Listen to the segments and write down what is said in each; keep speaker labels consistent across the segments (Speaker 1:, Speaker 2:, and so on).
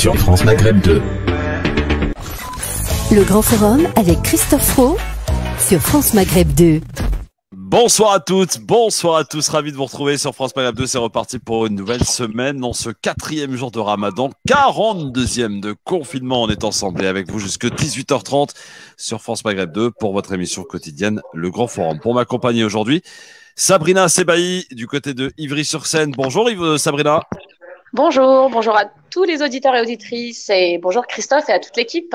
Speaker 1: sur France Maghreb 2.
Speaker 2: Le Grand Forum avec Christophe Roux sur France Maghreb 2.
Speaker 3: Bonsoir à toutes, bonsoir à tous, ravi de vous retrouver sur France Maghreb 2. C'est reparti pour une nouvelle semaine dans ce 4e jour de Ramadan, 42e de confinement. On est ensemble et avec vous jusqu'à 18h30 sur France Maghreb 2 pour votre émission quotidienne Le Grand Forum. Pour m'accompagner aujourd'hui, Sabrina Sebaï du côté de Ivry-sur-Seine. Bonjour Sabrina.
Speaker 4: Bonjour, bonjour à tous les auditeurs et auditrices et bonjour Christophe et à toute l'équipe.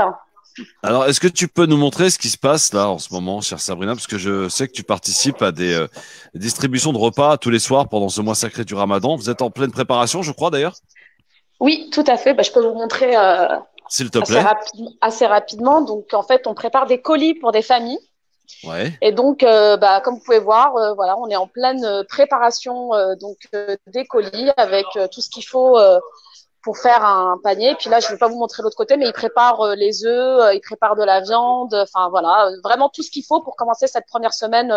Speaker 3: Alors, est-ce que tu peux nous montrer ce qui se passe là en ce moment, chère Sabrina, parce que je sais que tu participes à des distributions de repas tous les soirs pendant ce mois sacré du Ramadan. Vous êtes en pleine préparation, je crois d'ailleurs.
Speaker 4: Oui, tout à fait. Je peux vous montrer
Speaker 3: s'il te plaît.
Speaker 4: Assez rapidement. Donc, en fait, on prépare des colis pour des familles.
Speaker 3: Ouais.
Speaker 4: Et donc, comme vous pouvez voir, voilà, on est en pleine préparation des colis avec tout ce qu'il faut pour faire un panier. Puis là, je ne vais pas vous montrer l'autre côté, mais ils préparent les œufs, ils préparent de la viande. Enfin, voilà, vraiment tout ce qu'il faut pour commencer cette première semaine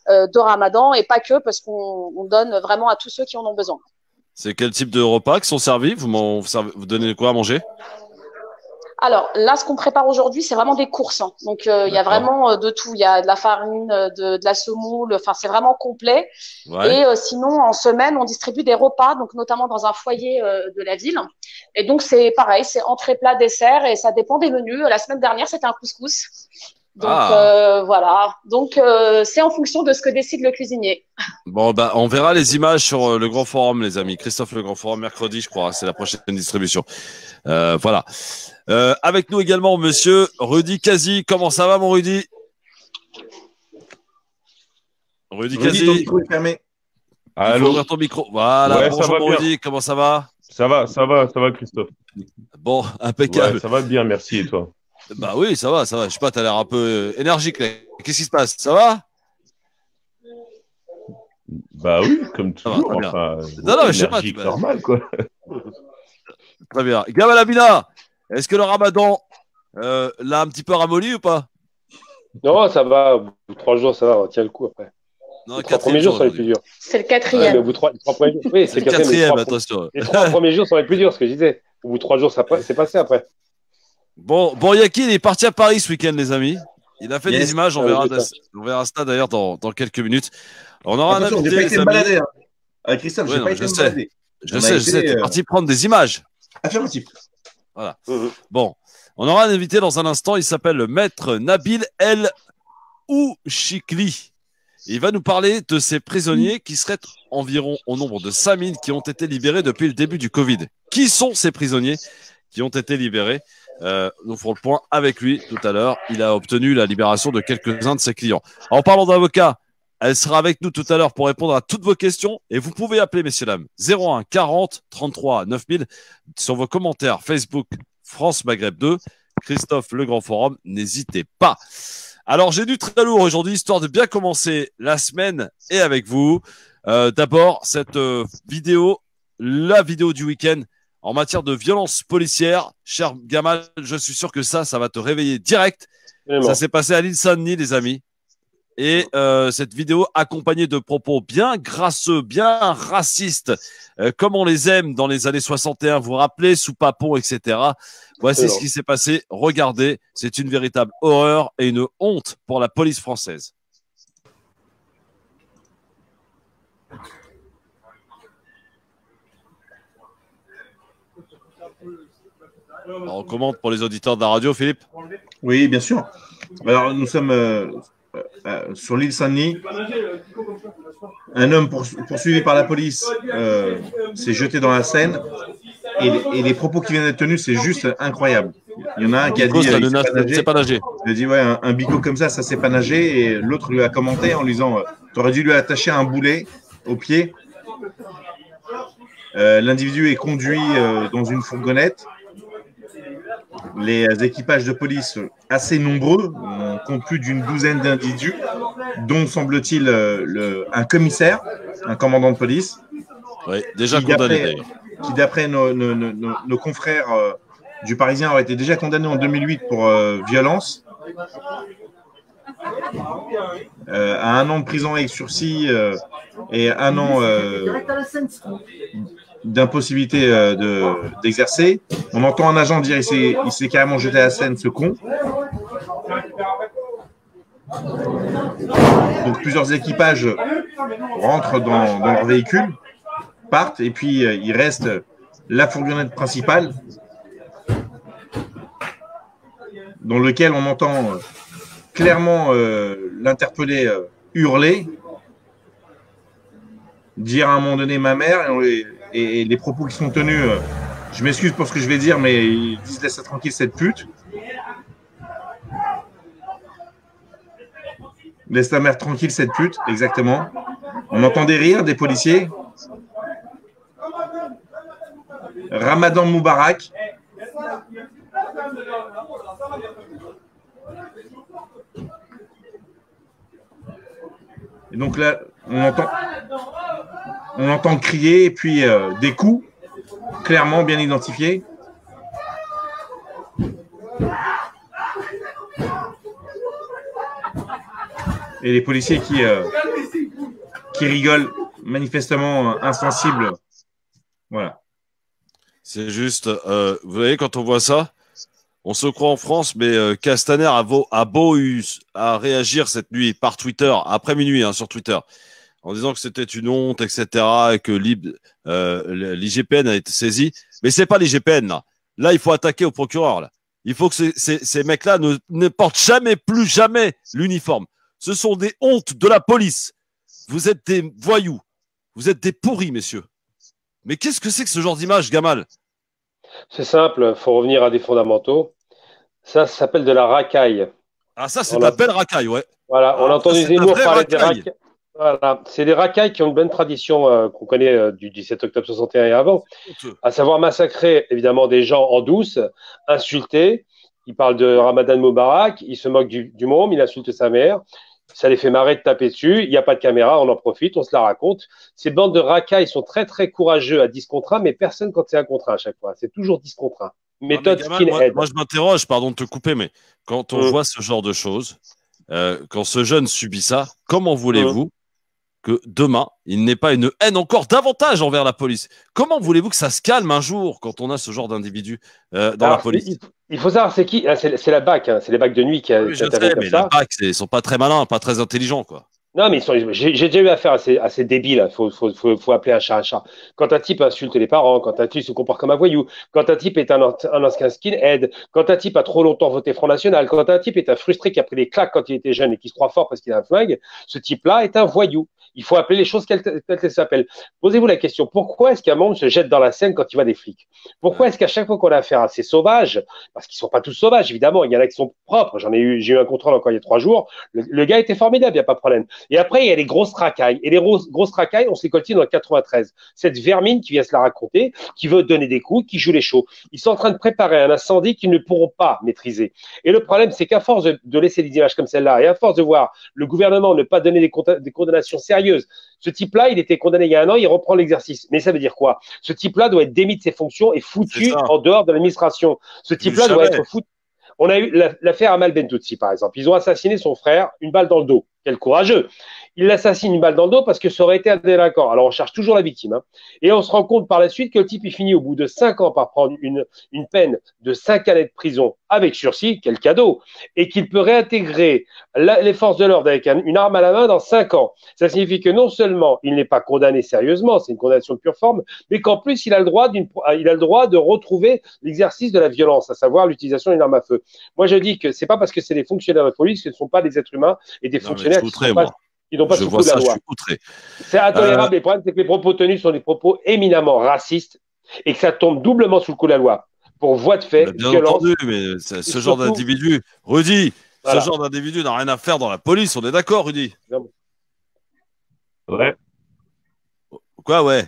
Speaker 4: de Ramadan et pas que, parce qu'on donne vraiment à tous ceux qui en ont besoin.
Speaker 3: C'est quel type de repas qui sont servis? Vous donnez quoi à manger?
Speaker 4: Alors là, ce qu'on prépare aujourd'hui, c'est vraiment des courses. Donc, il y a vraiment de tout. Il y a de la farine, de la semoule. Enfin, c'est vraiment complet. Ouais. Et sinon, en semaine, on distribue des repas, donc notamment dans un foyer de la ville. Et donc, c'est pareil, c'est entrée, plat, dessert, et ça dépend des menus. La semaine dernière, c'était un couscous. Donc, voilà. Donc, c'est en fonction de ce que décide le cuisinier.
Speaker 3: Bon, on verra les images sur le Grand Forum, les amis. Christophe, le Grand Forum, mercredi, je crois. C'est la prochaine distribution. Voilà. Avec nous également, monsieur Rudy Kazi. Comment ça va, mon Rudy? Rudy Kazi.
Speaker 5: Ton micro est fermé.
Speaker 3: Allô. Il faut ouvrir ton micro. Voilà.
Speaker 5: Ouais,
Speaker 3: bonjour, mon Rudy. Comment ça va?
Speaker 5: Ça va, Christophe.
Speaker 3: Bon, impeccable.
Speaker 5: Ouais, ça va bien, merci. Et toi?
Speaker 3: Bah oui, ça va. Je sais pas, t'as l'air un peu énergique, là. Qu'est-ce qui se passe? Ça va?
Speaker 5: Bah oui, comme toujours.
Speaker 3: Non, je sais pas.
Speaker 5: Normal, quoi.
Speaker 3: Très bien. Gamal Abina, est-ce que le Ramadan l'a un petit peu ramolli ou pas?
Speaker 6: Non, ça va. Au bout de 3 jours, ça va. On tient le coup après.
Speaker 3: Non,
Speaker 6: les 3 premiers jours sont les plus durs.
Speaker 4: C'est le 4e.
Speaker 6: Au bout de 3 premiers jours. Oui, c'est le 4e.
Speaker 3: Attention.
Speaker 6: Les 3 premiers jours sont les plus durs, ce que je disais. Au bout de 3 jours, c'est passé après.
Speaker 3: Bon, Yaki, il est parti à Paris ce week-end, les amis. Il a fait des images. On verra ça d'ailleurs dans quelques minutes. On aura un invité.
Speaker 5: J'ai pas été me balader. Avec Christophe, j'ai pas été me balader.
Speaker 3: Je sais. T'es parti prendre des images.
Speaker 5: Affirmatif.
Speaker 3: Voilà. Bon, on aura un invité dans un instant. Il s'appelle le maître Nabil El Ouchikli. Il va nous parler de ces prisonniers qui seraient environ au nombre de 5000 qui ont été libérés depuis le début du Covid. Qui sont ces prisonniers qui ont été libérés? Nous ferons le point avec lui tout à l'heure. Il a obtenu la libération de quelques-uns de ses clients. En parlant d'avocats, elle sera avec nous tout à l'heure pour répondre à toutes vos questions. Et vous pouvez appeler, messieurs, dames, 01 40 33 9000 sur vos commentaires Facebook France Maghreb 2. Christophe, le Grand Forum, n'hésitez pas. Alors, j'ai du très lourd aujourd'hui, histoire de bien commencer la semaine et avec vous. D'abord, cette vidéo, la vidéo du week-end en matière de violence policière. Cher Gamal, je suis sûr que ça va te réveiller direct. Ça s'est passé à l'île Saint-Denis, les amis. Et cette vidéo accompagnée de propos bien grasseux, bien racistes, comme on les aime dans les années 61, vous vous rappelez, sous Papon, etc. Voici ce qui s'est passé. Regardez, c'est une véritable horreur et une honte pour la police française. Alors, on commente pour les auditeurs de la radio, Philippe?
Speaker 5: Oui, bien sûr. Alors, nous sommes sur l'île Saint-Denis. Un homme poursuivi par la police s'est jeté dans la Seine. Et les propos qui viennent d'être tenus, c'est juste incroyable. Il y en a un qui a dit
Speaker 3: c'est pas nager.
Speaker 5: Il a dit ouais, un bigot comme ça sait pas nager. Et l'autre lui a commenté en lui disant tu aurais dû lui attacher un boulet au pied. L'individu est conduit dans une fourgonnette. Les équipages de police assez nombreux, on compte plus d'une douzaine d'individus, dont semble-t-il un commissaire, un commandant de police.
Speaker 3: Oui, déjà condamné d'ailleurs.
Speaker 5: Qui d'après nos confrères du Parisien aurait été déjà condamné en 2008 pour violence. À 1 an de prison avec sursis et 1 an d'impossibilité d'exercer. On entend un agent dire il s'est carrément jeté à la Seine, ce con. Donc plusieurs équipages rentrent dans leur véhicule, partent, et puis il reste la fourgonnette principale dans lequel on entend clairement l'interpellé hurler, dire à un moment donné ma mère, et les propos qui sont tenus, je m'excuse pour ce que je vais dire, mais ils disent laisse tranquille cette pute. Laisse ta mère tranquille cette pute, exactement. On entend des rires des policiers. Ramadan Moubarak. Et donc là, on entend crier et puis des coups, clairement bien identifiés. Et les policiers qui rigolent, manifestement insensibles. Voilà.
Speaker 3: C'est juste, vous voyez, quand on voit ça, on se croit en France, mais Castaner a beau à réagir cette nuit par Twitter, après minuit sur Twitter, en disant que c'était une honte, etc., et que l'IGPN a été saisi. Mais c'est pas l'IGPN, là. Là, il faut attaquer au procureur, là. Il faut que ces mecs-là ne portent plus jamais l'uniforme. Ce sont des hontes de la police. Vous êtes des voyous. Vous êtes des pourris, messieurs. Mais qu'est-ce que c'est que ce genre d'image, Gamal?
Speaker 6: C'est simple, il faut revenir à des fondamentaux. Ça s'appelle de la racaille.
Speaker 3: Ah, ça, c'est de la belle racaille, ouais.
Speaker 6: Voilà, on a entendu Zemmour parler des racailles. Voilà, c'est des racailles qui ont une bonne tradition qu'on connaît du 17 octobre 61 et avant, à savoir massacrer évidemment des gens en douce, insulter. Il parle de Ramadan Moubarak, il se moque du môme, il insulte sa mère. Ça les fait marrer de taper dessus. Il n'y a pas de caméra, on en profite, on se la raconte. Ces bandes de racailles sont très très courageux à 10 contre 1, mais personne quand c'est 1 contre 1 à chaque fois. C'est toujours 10 contre 1. Méthode skinhead.
Speaker 3: Moi, je m'interroge, pardon de te couper, mais quand on voit ce genre de choses, quand ce jeune subit ça, comment voulez-vous que demain, il n'ait pas une haine encore davantage envers la police? Comment voulez-vous que ça se calme un jour quand on a ce genre d'individu dans la police?
Speaker 6: Il faut savoir c'est qui. C'est la BAC, c'est les BAC de nuit qui a
Speaker 3: je sais, mais la BAC, ils sont pas très malins, pas très intelligents, quoi.
Speaker 6: Non, mais j'ai déjà eu affaire à ces débiles. Faut appeler un chat un chat. Quand un type insulte les parents, quand un type se comporte comme un voyou, quand un type est un ancien skinhead, quand un type a trop longtemps voté Front National, quand un type est un frustré qui a pris des claques quand il était jeune et qui se croit fort parce qu'il a un flingue, ce type-là est un voyou. Il faut appeler les choses qu'elles s'appellent. Posez-vous la question, pourquoi est-ce qu'un monde se jette dans la Seine quand il voit des flics? Pourquoi est-ce qu'à chaque fois qu'on a affaire à ces sauvages, parce qu'ils sont pas tous sauvages, évidemment, il y en a qui sont propres. J'ai eu un contrôle encore il y a 3 jours. Le gars était formidable, il n'y a pas de problème. Et après, il y a les grosses racailles. Et les grosses racailles, on se les coltine dans le 93. Cette vermine qui vient se la raconter, qui veut donner des coups, qui joue les chauds. Ils sont en train de préparer un incendie qu'ils ne pourront pas maîtriser. Et le problème, c'est qu'à force de laisser des images comme celle-là, et à force de voir le gouvernement ne pas donner des condamnations sérieuses, ce type-là, il était condamné il y a 1 an, il reprend l'exercice. Mais ça veut dire quoi? Ce type-là doit être démis de ses fonctions et foutu en dehors de l'administration. Ce type-là doit être foutu. On a eu l'affaire Amal Bentoutsi, par exemple. Ils ont assassiné son frère, une balle dans le dos. Quel courageux! Il l'assassine une balle dans le dos parce que ça aurait été un délinquant. Alors, on cherche toujours la victime. Et on se rend compte par la suite que le type, il finit au bout de 5 ans par prendre une peine de 5 années de prison avec sursis, quel cadeau, et qu'il peut réintégrer les forces de l'ordre avec une arme à la main dans 5 ans. Ça signifie que non seulement il n'est pas condamné sérieusement, c'est une condamnation de pure forme, mais qu'en plus, il a le droit de retrouver l'exercice de la violence, à savoir l'utilisation d'une arme à feu. Moi, je dis que c'est pas parce que c'est des fonctionnaires de police que ce ne sont pas des êtres humains et des fonctionnaires qui n'ont pas sous la loi. C'est intolérable. Le problème, c'est que les propos tenus sont des propos éminemment racistes et que ça tombe doublement sous le coup de la loi. Pour voie de fait,
Speaker 3: bien violence. Entendu, mais ce genre d'individu, Rudy, ce genre d'individu n'a rien à faire dans la police. On est d'accord, Rudy?
Speaker 1: Ouais.
Speaker 3: Quoi, ouais?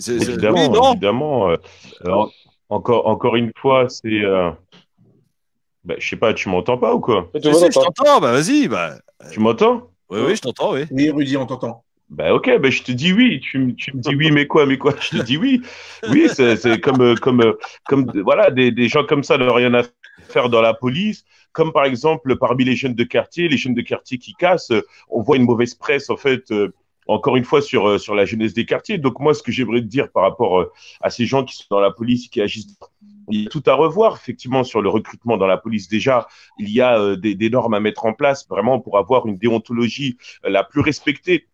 Speaker 1: Évidemment, évidemment. Alors, encore une fois, c'est. Je sais pas, tu m'entends pas ou quoi?
Speaker 3: Si, je t'entends, vas-y.
Speaker 1: Tu m'entends?
Speaker 3: Oui, je t'entends, oui.
Speaker 5: Oui, Rudy, on t'entend.
Speaker 1: Ok, je te dis oui. Tu me dis oui, mais quoi? Je te dis oui. Oui, c'est comme voilà, des gens comme ça n'ont rien à faire dans la police. Comme par exemple, parmi les jeunes de quartier qui cassent, on voit une mauvaise presse, en fait, encore une fois sur la jeunesse des quartiers. Donc moi, ce que j'aimerais te dire par rapport à ces gens qui sont dans la police, qui agissent, il y a tout à revoir effectivement sur le recrutement dans la police. Déjà, il y a des normes à mettre en place vraiment pour avoir une déontologie la plus respectée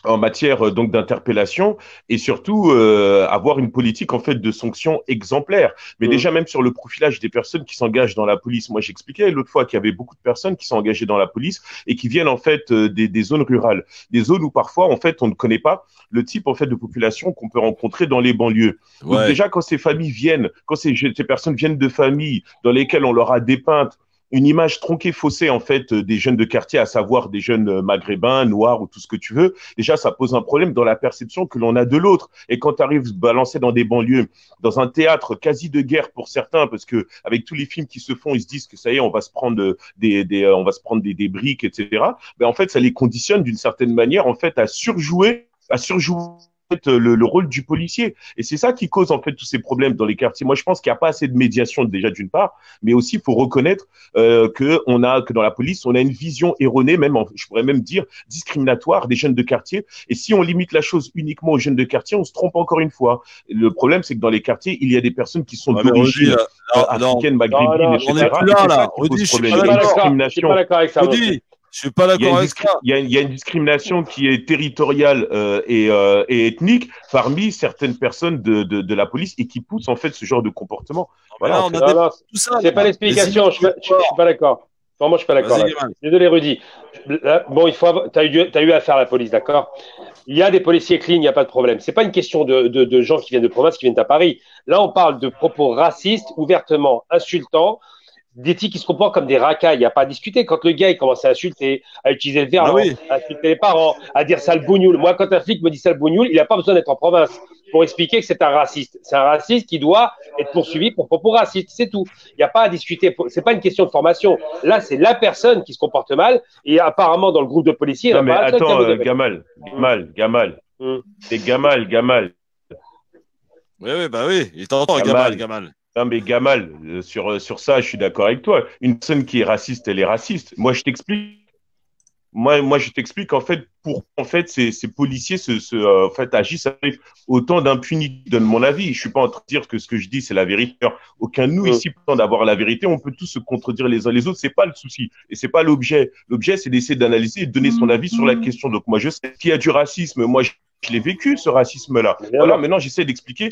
Speaker 1: en matière donc d'interpellation et surtout avoir une politique en fait de sanctions exemplaires. Mais déjà même sur le profilage des personnes qui s'engagent dans la police, moi j'expliquais l'autre fois qu'il y avait beaucoup de personnes qui sont engagées dans la police et qui viennent en fait des zones rurales, des zones où parfois en fait on ne connaît pas le type en fait de population qu'on peut rencontrer dans les banlieues. Donc déjà quand ces familles viennent, quand ces personnes viennent de familles dans lesquelles on leur a dépeint une image tronquée, faussée en fait des jeunes de quartier, à savoir des jeunes maghrébins, noirs ou tout ce que tu veux. Déjà, ça pose un problème dans la perception que l'on a de l'autre. Et quand tu arrives balancé dans des banlieues, dans un théâtre quasi de guerre pour certains, parce que avec tous les films qui se font, ils se disent que ça y est, on va se prendre des briques, etc. Ben en fait, ça les conditionne d'une certaine manière en fait à surjouer le rôle du policier. Et c'est ça qui cause en fait tous ces problèmes dans les quartiers. Moi, je pense qu'il n'y a pas assez de médiation déjà d'une part, mais aussi il faut reconnaître que dans la police, on a une vision erronée, même je pourrais même dire discriminatoire des jeunes de quartier. Et si on limite la chose uniquement aux jeunes de quartier, on se trompe encore une fois. Le problème, c'est que dans les quartiers, il y a des personnes qui sont d'origine africaine, maghrébine, etc.
Speaker 3: On est plus là, là. Rudy, je suis pas d'accord avec ça. Je suis pas d'accord avec ça.
Speaker 1: Il y a une discrimination qui est territoriale et ethnique parmi certaines personnes de la police et qui pousse en fait ce genre de comportement. Voilà.
Speaker 6: C'est pas l'explication. Je suis pas d'accord. Vraiment, je suis pas d'accord. Désolé, Rudy. Bon, t'as eu affaire à la police, d'accord. Il y a des policiers clean, il n'y a pas de problème. C'est pas une question de gens qui viennent de province, qui viennent à Paris. Là, on parle de propos racistes, ouvertement insultants, des types qui se comportent comme des racailles. Il n'y a pas à discuter. Quand le gars il commence à insulter, à utiliser le verbe, à insulter les parents, à dire sale bougnoule. Moi, quand un flic me dit sale bougnoule, il n'a pas besoin d'être en province pour expliquer que c'est un raciste. C'est un raciste qui doit être poursuivi pour propos racistes. C'est tout. Il n'y a pas à discuter. C'est pas une question de formation. Là, c'est la personne qui se comporte mal. Et apparemment, dans le groupe de policiers,
Speaker 1: non, mais attends, Gamal. C'est Gamal.
Speaker 3: Oui. Il t'entend, Gamal.
Speaker 1: Non, mais Gamal, sur ça, je suis d'accord avec toi. Une personne qui est raciste, elle est raciste. Moi, je t'explique. Moi, je t'explique en fait pour ces policiers en fait agissent avec autant d'impunité. Donne mon avis. Je suis pas en train de dire que ce que je dis c'est la vérité. Aucun de nous ici prétend d'avoir la vérité. On peut tous se contredire les uns les autres. C'est pas le souci et c'est pas l'objet. L'objet c'est d'essayer d'analyser et de donner son avis sur la question. Donc moi je sais qu'il y a du racisme. Moi je l'ai vécu ce racisme-là. Voilà. Maintenant j'essaie d'expliquer.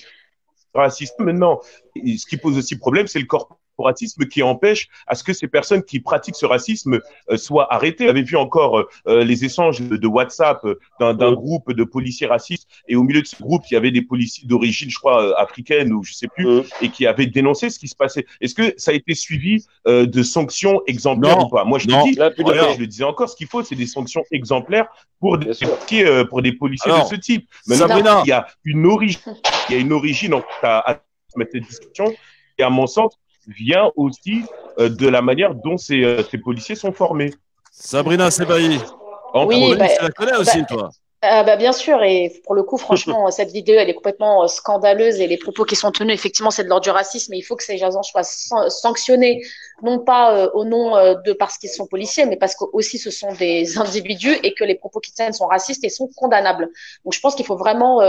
Speaker 1: Racisme. Maintenant, ce qui pose aussi problème, c'est le corporatisme qui empêche à ce que ces personnes qui pratiquent ce racisme soient arrêtées. J'avais vu encore les échanges de WhatsApp d'un groupe de policiers racistes et au milieu de ce groupe, il y avait des policiers d'origine, je crois, africaine ou je sais plus, et qui avaient dénoncé ce qui se passait. Est-ce que ça a été suivi de sanctions exemplaires ou pas? Moi, je te dis, je le disais encore, ce qu'il faut, c'est des sanctions exemplaires pour des policiers de ce type. Maintenant, il y a une origine à mettre cette discussion et à mon sens vient aussi de la manière dont ces policiers sont formés.
Speaker 3: Sabrina Sebaï.
Speaker 4: Oui,
Speaker 3: tu la connais aussi, toi.
Speaker 4: Bien sûr, et pour le coup, franchement, cette vidéo, elle est complètement scandaleuse et les propos qui sont tenus, effectivement, c'est de l'ordre du racisme, mais il faut que ces agents soient sanctionnés, non pas au nom de parce qu'ils sont policiers, mais parce que aussi ce sont des individus et que les propos qu'ils tiennent sont racistes et sont condamnables. Donc, je pense qu'il faut vraiment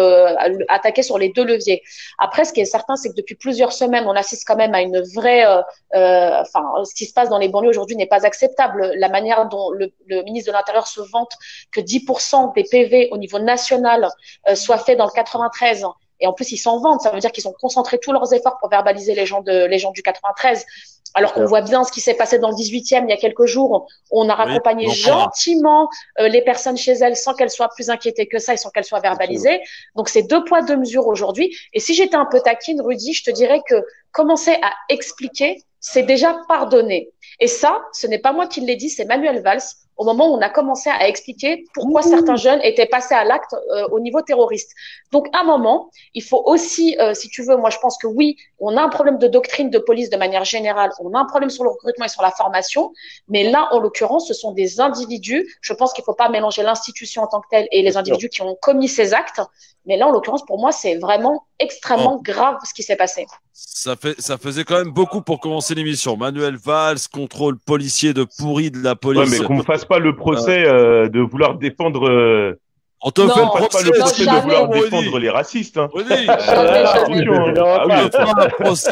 Speaker 4: attaquer sur les deux leviers. Après, ce qui est certain, c'est que depuis plusieurs semaines, on assiste quand même à une vraie, ce qui se passe dans les banlieues aujourd'hui n'est pas acceptable. La manière dont le ministre de l'Intérieur se vante que 10% des PV au niveau national soit fait dans le 93 et en plus ils s'en vantent, ça veut dire qu'ils ont concentré tous leurs efforts pour verbaliser les gens du 93 alors qu'on voit bien ce qui s'est passé dans le 18e il y a quelques jours, on a raccompagné gentiment les personnes chez elles sans qu'elles soient plus inquiétées que ça et sans qu'elles soient verbalisées. Donc c'est 2 poids 2 mesures aujourd'hui et si j'étais un peu taquine, Rudy, je te dirais que commencer à expliquer, c'est déjà pardonner. Et ça, ce n'est pas moi qui l'ai dit, c'est Manuel Valls au moment où on a commencé à expliquer pourquoi certains jeunes étaient passés à l'acte au niveau terroriste. Donc, à un moment, il faut aussi, si tu veux, moi je pense que oui, on a un problème de doctrine de police de manière générale, on a un problème sur le recrutement et sur la formation, mais là, en l'occurrence, ce sont des individus. Je pense qu'il ne faut pas mélanger l'institution en tant que telle et les individus qui ont commis ces actes. Mais là, en l'occurrence, pour moi, c'est vraiment extrêmement grave ce qui s'est passé.
Speaker 3: Ça faisait quand même beaucoup pour commencer l'émission. Manuel Valls, contrôle policier de pourri de la police.
Speaker 1: Ouais, mais qu'on ne fasse pas le procès de vouloir défendre
Speaker 3: On te
Speaker 4: Non,
Speaker 3: fait le
Speaker 1: Pas
Speaker 3: procès.
Speaker 1: le
Speaker 4: non,
Speaker 1: procès de
Speaker 4: jamais.
Speaker 1: vouloir
Speaker 3: Rudy.
Speaker 1: défendre les racistes. Hein.
Speaker 3: Rudy,
Speaker 4: Jamais, jamais.
Speaker 1: Attention, hein. Ah oui.
Speaker 3: on te fera un procès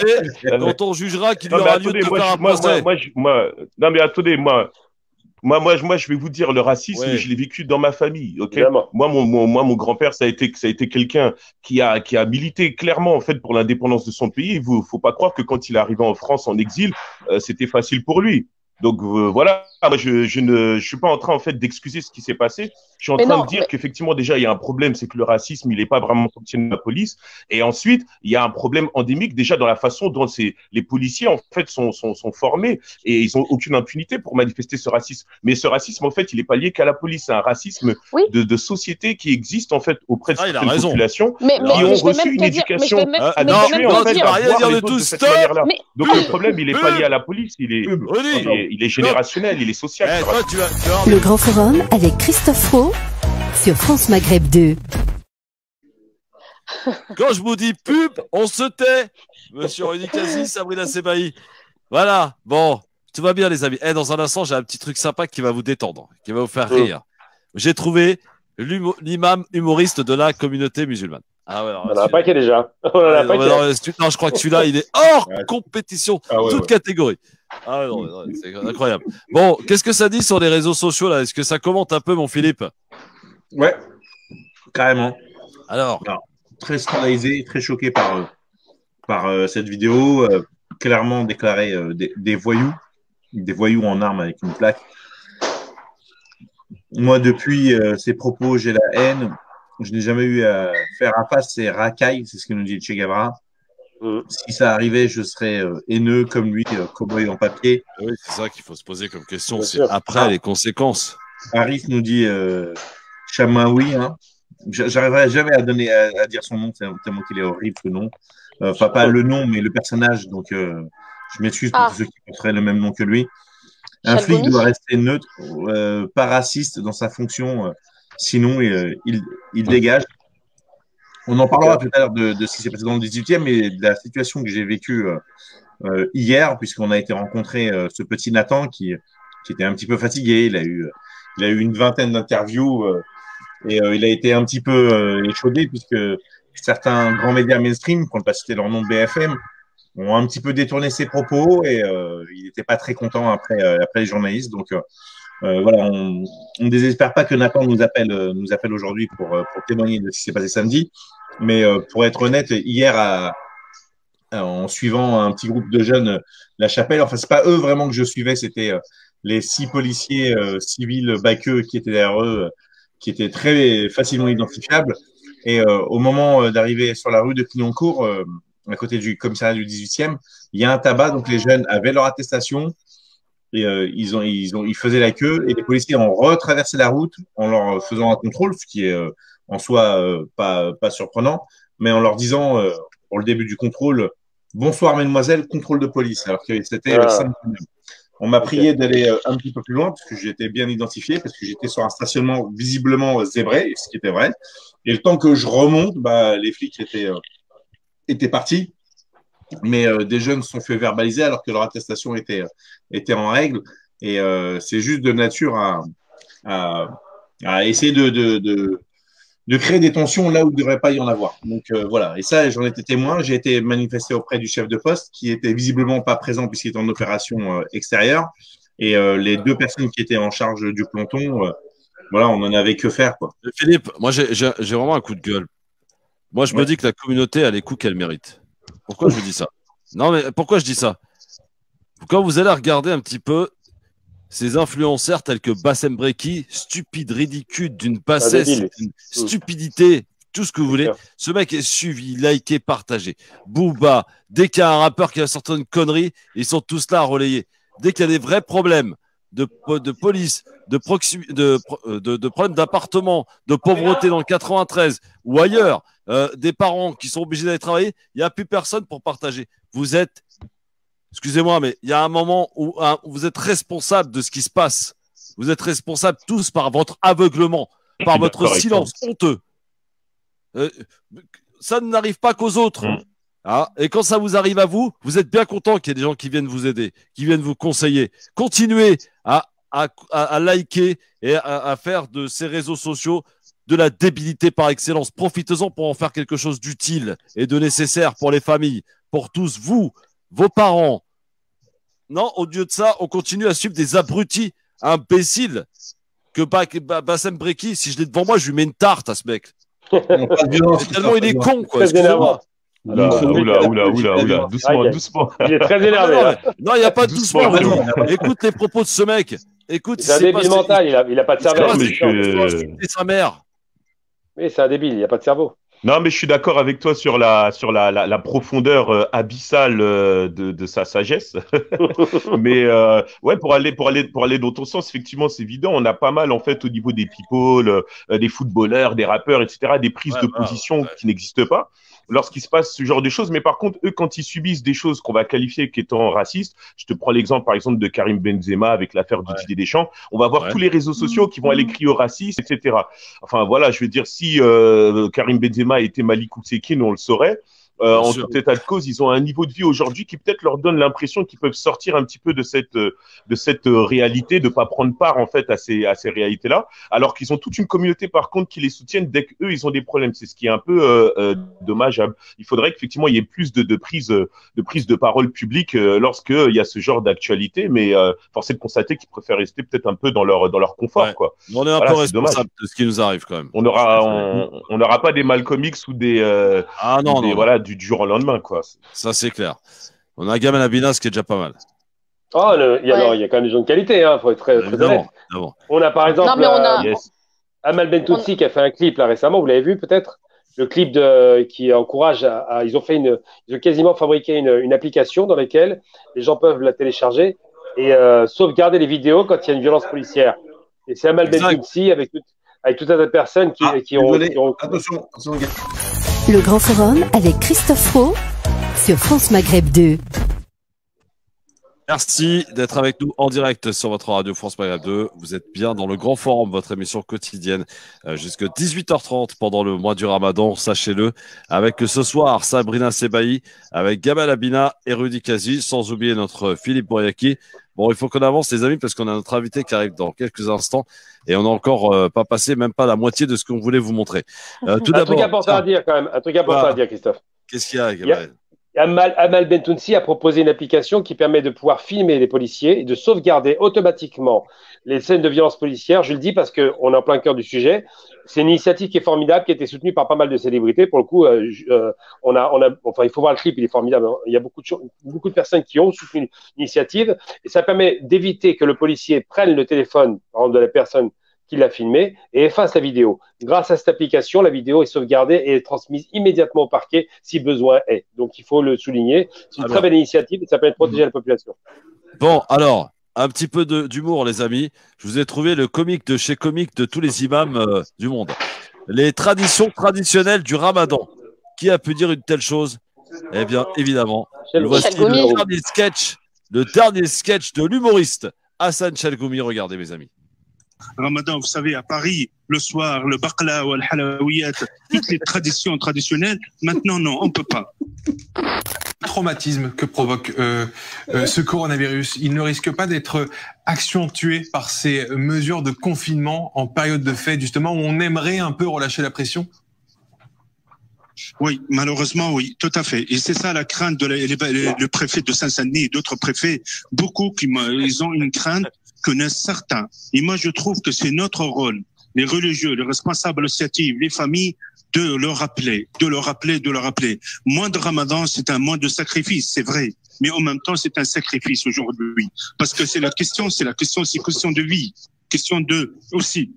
Speaker 3: quand on jugera qu'il y
Speaker 1: Non, mais
Speaker 3: aura lieu de
Speaker 1: attendez,
Speaker 3: te faire un procès.
Speaker 1: non, mais attendez, moi, je vais vous dire, le racisme,
Speaker 3: Ouais.
Speaker 1: je l'ai vécu dans ma famille, ok?
Speaker 6: Évidemment.
Speaker 1: Mon grand-père, ça a été quelqu'un qui a milité clairement, en fait, pour l'indépendance de son pays. Il faut pas croire que quand il est arrivé en France en exil, c'était facile pour lui. Donc, voilà. Moi, je suis pas en train, en fait, d'excuser ce qui s'est passé. Je suis en
Speaker 4: Mais
Speaker 1: train
Speaker 4: non,
Speaker 1: de dire
Speaker 4: mais-
Speaker 1: qu'effectivement, déjà, il y a un problème, c'est que le racisme, il est pas vraiment sanctionné de la police. Et ensuite, il y a un problème endémique, déjà, dans la façon dont les policiers, en fait, sont formés et ils ont aucune impunité pour manifester ce racisme. Mais ce racisme, en fait, il est pas lié qu'à la police. C'est un racisme
Speaker 4: Oui.
Speaker 1: de société qui existe, en fait, auprès de
Speaker 3: Ah, il a
Speaker 1: certaines
Speaker 3: raison.
Speaker 1: populations
Speaker 4: Mais,
Speaker 3: Alors,
Speaker 1: qui
Speaker 4: mais
Speaker 1: ont
Speaker 4: je vais
Speaker 1: reçu
Speaker 4: même
Speaker 1: une
Speaker 4: te dire, mais je
Speaker 1: éducation
Speaker 4: vais même,
Speaker 3: Ah,
Speaker 4: mais
Speaker 3: non,
Speaker 4: je vais même
Speaker 3: non,
Speaker 4: te
Speaker 3: tu
Speaker 4: dire,
Speaker 3: vas rien
Speaker 1: voir
Speaker 3: dire
Speaker 1: les
Speaker 3: de
Speaker 1: autres
Speaker 3: tout.
Speaker 1: cette
Speaker 3: Stop.
Speaker 1: manière-là.
Speaker 4: mais
Speaker 1: Donc le problème, il est pas lié à la police, il est
Speaker 3: Rudy,
Speaker 1: générationnel, il est social.
Speaker 3: eh,
Speaker 1: ce
Speaker 3: toi,
Speaker 1: racisme.
Speaker 3: tu vas
Speaker 2: Le Grand Forum avec Christophe Roux sur France Maghreb 2.
Speaker 3: Quand je vous dis pub, on se tait. Monsieur Rudy Kazi, Sabrina Sebaï. Voilà. Bon, tout va bien, les amis. Eh, dans un instant, j'ai un petit truc sympa qui va vous détendre, qui va vous faire rire. J'ai trouvé l'imam humoriste de la communauté musulmane. Ah ouais, alors,
Speaker 6: On en a un paquet déjà. On en a un
Speaker 3: non,
Speaker 6: paquet.
Speaker 3: non, je crois que celui-là, il est hors
Speaker 5: Ouais.
Speaker 3: compétition,
Speaker 5: Ah ouais,
Speaker 3: toute
Speaker 5: ouais.
Speaker 3: catégorie. Ah ouais, non, non, c'est incroyable. Bon, qu'est-ce que ça dit sur les réseaux sociaux là? Est-ce que ça commente un peu, mon Philippe?
Speaker 5: Ouais, carrément.
Speaker 3: Alors,
Speaker 5: Très scandalisé, très choqué par cette vidéo. Clairement déclaré des voyous en armes avec une plaque. Moi, depuis ces propos, j'ai la haine. Je n'ai jamais eu à faire un face, c'est racaille, c'est ce que nous dit Che Guevara. Si ça arrivait, je serais haineux comme lui, cowboy en papier.
Speaker 3: oui, c'est ça qu'il faut se poser comme question.
Speaker 6: Bien
Speaker 3: C'est
Speaker 6: sûr.
Speaker 3: après les conséquences.
Speaker 5: Arif nous dit Chamaoui. Hein. J'arriverai jamais à dire son nom, tellement qu'il est horrible ce nom. Enfin, pas le nom, mais le personnage. Donc, je m'excuse pour tous ceux qui porteraient le même nom que lui. Un flic
Speaker 4: Chalgoumi.
Speaker 5: doit rester neutre, pas raciste dans sa fonction, sinon il dégage. On en parlera tout à l'heure de ce qui s'est passé dans le 18e, mais de la situation que j'ai vécue hier, puisqu'on a été rencontrer ce petit Nathan qui était un petit peu fatigué. Il a eu une vingtaine d'interviews et il a été un petit peu échaudé, puisque certains grands médias mainstream, pour ne pas citer leur nom de BFM, ont un petit peu détourné ses propos et il n'était pas très content après les journalistes. Donc voilà, on ne désespère pas que Nathan nous appelle aujourd'hui pour témoigner de ce qui s'est passé samedi. Mais pour être honnête, hier, en suivant un petit groupe de jeunes, La Chapelle, enfin, c'est pas eux vraiment que je suivais, c'était les 6 policiers civils baqueux qui étaient derrière eux, qui étaient très facilement identifiables. Et au moment d'arriver sur la rue de Clignancourt, à côté du commissariat du 18e, il y a un tabac, donc les jeunes avaient leur attestation et ils faisaient la queue et les policiers ont retraversé la route en leur faisant un contrôle, ce qui est en soi pas surprenant, mais en leur disant pour le début du contrôle, bonsoir mesdemoiselles, contrôle de police, alors que c'était samedi. On m'a prié d'aller un petit peu plus loin parce que j'étais bien identifié, parce que j'étais sur un stationnement visiblement zébré, ce qui était vrai. Et le temps que je remonte, les flics étaient partis, mais des jeunes se sont fait verbaliser alors que leur attestation était en règle. Et c'est juste de nature à essayer de créer des tensions là où il ne devrait pas y en avoir. Donc voilà, et ça, j'en étais témoin. J'ai été manifesté auprès du chef de poste qui était visiblement pas présent puisqu'il était en opération extérieure. Et les 2 personnes qui étaient en charge du peloton, voilà, on n'en avait que faire, quoi.
Speaker 3: Philippe, moi j'ai vraiment un coup de gueule. Moi je me dis que la communauté a les coups qu'elle mérite. Pourquoi je vous dis ça? Non mais pourquoi je dis ça? Quand vous allez regarder un petit peu ces influenceurs tels que Bassem Breki, stupide, ridicule, d'une bassesse, d'une stupidité, tout ce que vous voulez. Ce mec est suivi, liké, partagé. Booba, dès qu'il y a un rappeur qui va sortir une connerie, ils sont tous là à relayer. Dès qu'il y a des vrais problèmes de police, de problèmes d'appartement, de pauvreté dans le 93 ou ailleurs, des parents qui sont obligés d'aller travailler, il n'y a plus personne pour partager. Vous êtes, excusez-moi, mais il y a un moment où vous êtes responsable de ce qui se passe. Vous êtes responsables tous par votre aveuglement, par votre silence honteux. Ça n'arrive pas qu'aux autres. Ah, et quand ça vous arrive à vous, vous êtes bien content qu'il y ait des gens qui viennent vous aider, qui viennent vous conseiller. Continuez à liker et à faire de ces réseaux sociaux de la débilité par excellence. Profitez-en pour en faire quelque chose d'utile et de nécessaire pour les familles, pour tous vous, vos parents. Non, au lieu de ça, on continue à suivre des abrutis imbéciles que Bassem Breki, si je l'ai devant moi, je lui mets une tarte à ce mec. Tellement il est con, quoi. Excusez-moi.
Speaker 1: Oula, doucement.
Speaker 6: Il est très énervé.
Speaker 3: Non, il n'y a pas de doucement. Écoute les propos de ce mec. Écoute,
Speaker 6: c'est un débile mental, il n'a pas de cerveau.
Speaker 3: C'est sa mère.
Speaker 6: Oui, c'est un débile, il n'y a pas de cerveau.
Speaker 1: Non, mais je suis d'accord avec toi sur la profondeur abyssale de sa sagesse. Mais ouais, pour aller dans ton sens, effectivement, c'est évident. On a pas mal en fait au niveau des people, des footballeurs, des rappeurs, etc., des prises de position qui n'existent pas lorsqu'il se passe ce genre de choses. Mais par contre, eux, quand ils subissent des choses qu'on va qualifier qu'étant racistes, je te prends l'exemple, par exemple, de Karim Benzema avec l'affaire de Didier Deschamps, on va voir tous les réseaux sociaux qui vont aller crier au racisme, etc. Enfin, voilà, je veux dire, si Karim Benzema était Malik Oussekine, on le saurait. En tout état de cause, ils ont un niveau de vie aujourd'hui qui peut-être leur donne l'impression qu'ils peuvent sortir un petit peu de cette réalité, de pas prendre part en fait à ces réalités-là, alors qu'ils ont toute une communauté par contre qui les soutiennent dès qu'eux ils ont des problèmes. C'est ce qui est un peu dommageable. Il faudrait qu'effectivement il y ait plus de prise de parole publique lorsque il y a ce genre d'actualité, mais force est de constater qu'ils préfèrent rester peut-être un peu dans leur confort, quoi.
Speaker 3: On est un peu responsable de ce qui nous arrive quand même.
Speaker 1: On n'aura pas des Malcolm X ou des voilà, du jour au lendemain, quoi.
Speaker 3: Ça, c'est clair. On a Gamal Abinas qui est déjà pas mal.
Speaker 6: Oh, il y a quand même des gens de qualité, hein, faut être très honnête. On a par exemple Amal Bentounsi qui a fait un clip là récemment, vous l'avez vu peut-être? Le clip qui encourage ils ont quasiment fabriqué une application dans laquelle les gens peuvent la télécharger et sauvegarder les vidéos quand il y a une violence policière. Et c'est Amal Bentounsi avec tout un tas de personnes qui ont...
Speaker 5: Attention,
Speaker 2: Le Grand Forum avec Christophe Roux sur France Maghreb 2.
Speaker 3: Merci d'être avec nous en direct sur votre radio France Maghreb 2. Vous êtes bien dans le Grand Forum, votre émission quotidienne jusqu'à 18h30 pendant le mois du Ramadan, sachez-le. Avec ce soir Sabrina Sebaï, avec Gamal Abina et Rudy Kazi, sans oublier notre Philippe Boyaki. Bon, il faut qu'on avance les amis parce qu'on a notre invité qui arrive dans quelques instants et on n'a encore pas passé même pas la moitié de ce qu'on voulait vous montrer. Tout d'abord,
Speaker 6: un truc important à dire quand même, à dire Christophe.
Speaker 3: Qu'est-ce qu'il y a, Gamal?
Speaker 6: Amal Bentounsi a proposé une application qui permet de pouvoir filmer les policiers et de sauvegarder automatiquement les scènes de violence policière. Je le dis parce qu'on est en plein cœur du sujet. C'est une initiative qui est formidable, qui a été soutenue par pas mal de célébrités. Pour le coup, il faut voir le clip, il est formidable. Il y a beaucoup de personnes qui ont soutenu l'initiative et ça permet d'éviter que le policier prenne le téléphone, par exemple, de la personne qui l'a filmé et efface la vidéo. Grâce à cette application, la vidéo est sauvegardée et est transmise immédiatement au parquet si besoin est. Donc, il faut le souligner. C'est une très belle initiative et ça permet de protéger la population.
Speaker 3: Bon, alors, un petit peu d'humour, les amis. Je vous ai trouvé le comique de chez comique de tous les imams du monde. Les traditions traditionnelles du Ramadan. Qui a pu dire une telle chose? Eh bien, évidemment, voici le dernier sketch de l'humoriste Hassan Chalgoumi. Regardez, mes amis.
Speaker 7: Ramadan, vous savez, à Paris, le soir, le baqla ou al-halawiyat, toutes les traditions traditionnelles. Maintenant, non, on ne peut pas.
Speaker 8: Le traumatisme que provoque ce coronavirus, il ne risque pas d'être accentué par ces mesures de confinement en période de fête, justement, où on aimerait un peu relâcher la pression?
Speaker 7: Oui, malheureusement, oui, tout à fait. Et c'est ça la crainte le préfet de Saint-Denis et d'autres préfets. Beaucoup ils ont une crainte que certains. Et moi, je trouve que c'est notre rôle, les religieux, les responsables associatifs, les familles, de le rappeler. Mois de Ramadan, c'est un mois de sacrifice, c'est vrai. Mais en même temps, c'est un sacrifice aujourd'hui. Parce que c'est question de vie. Question de, aussi.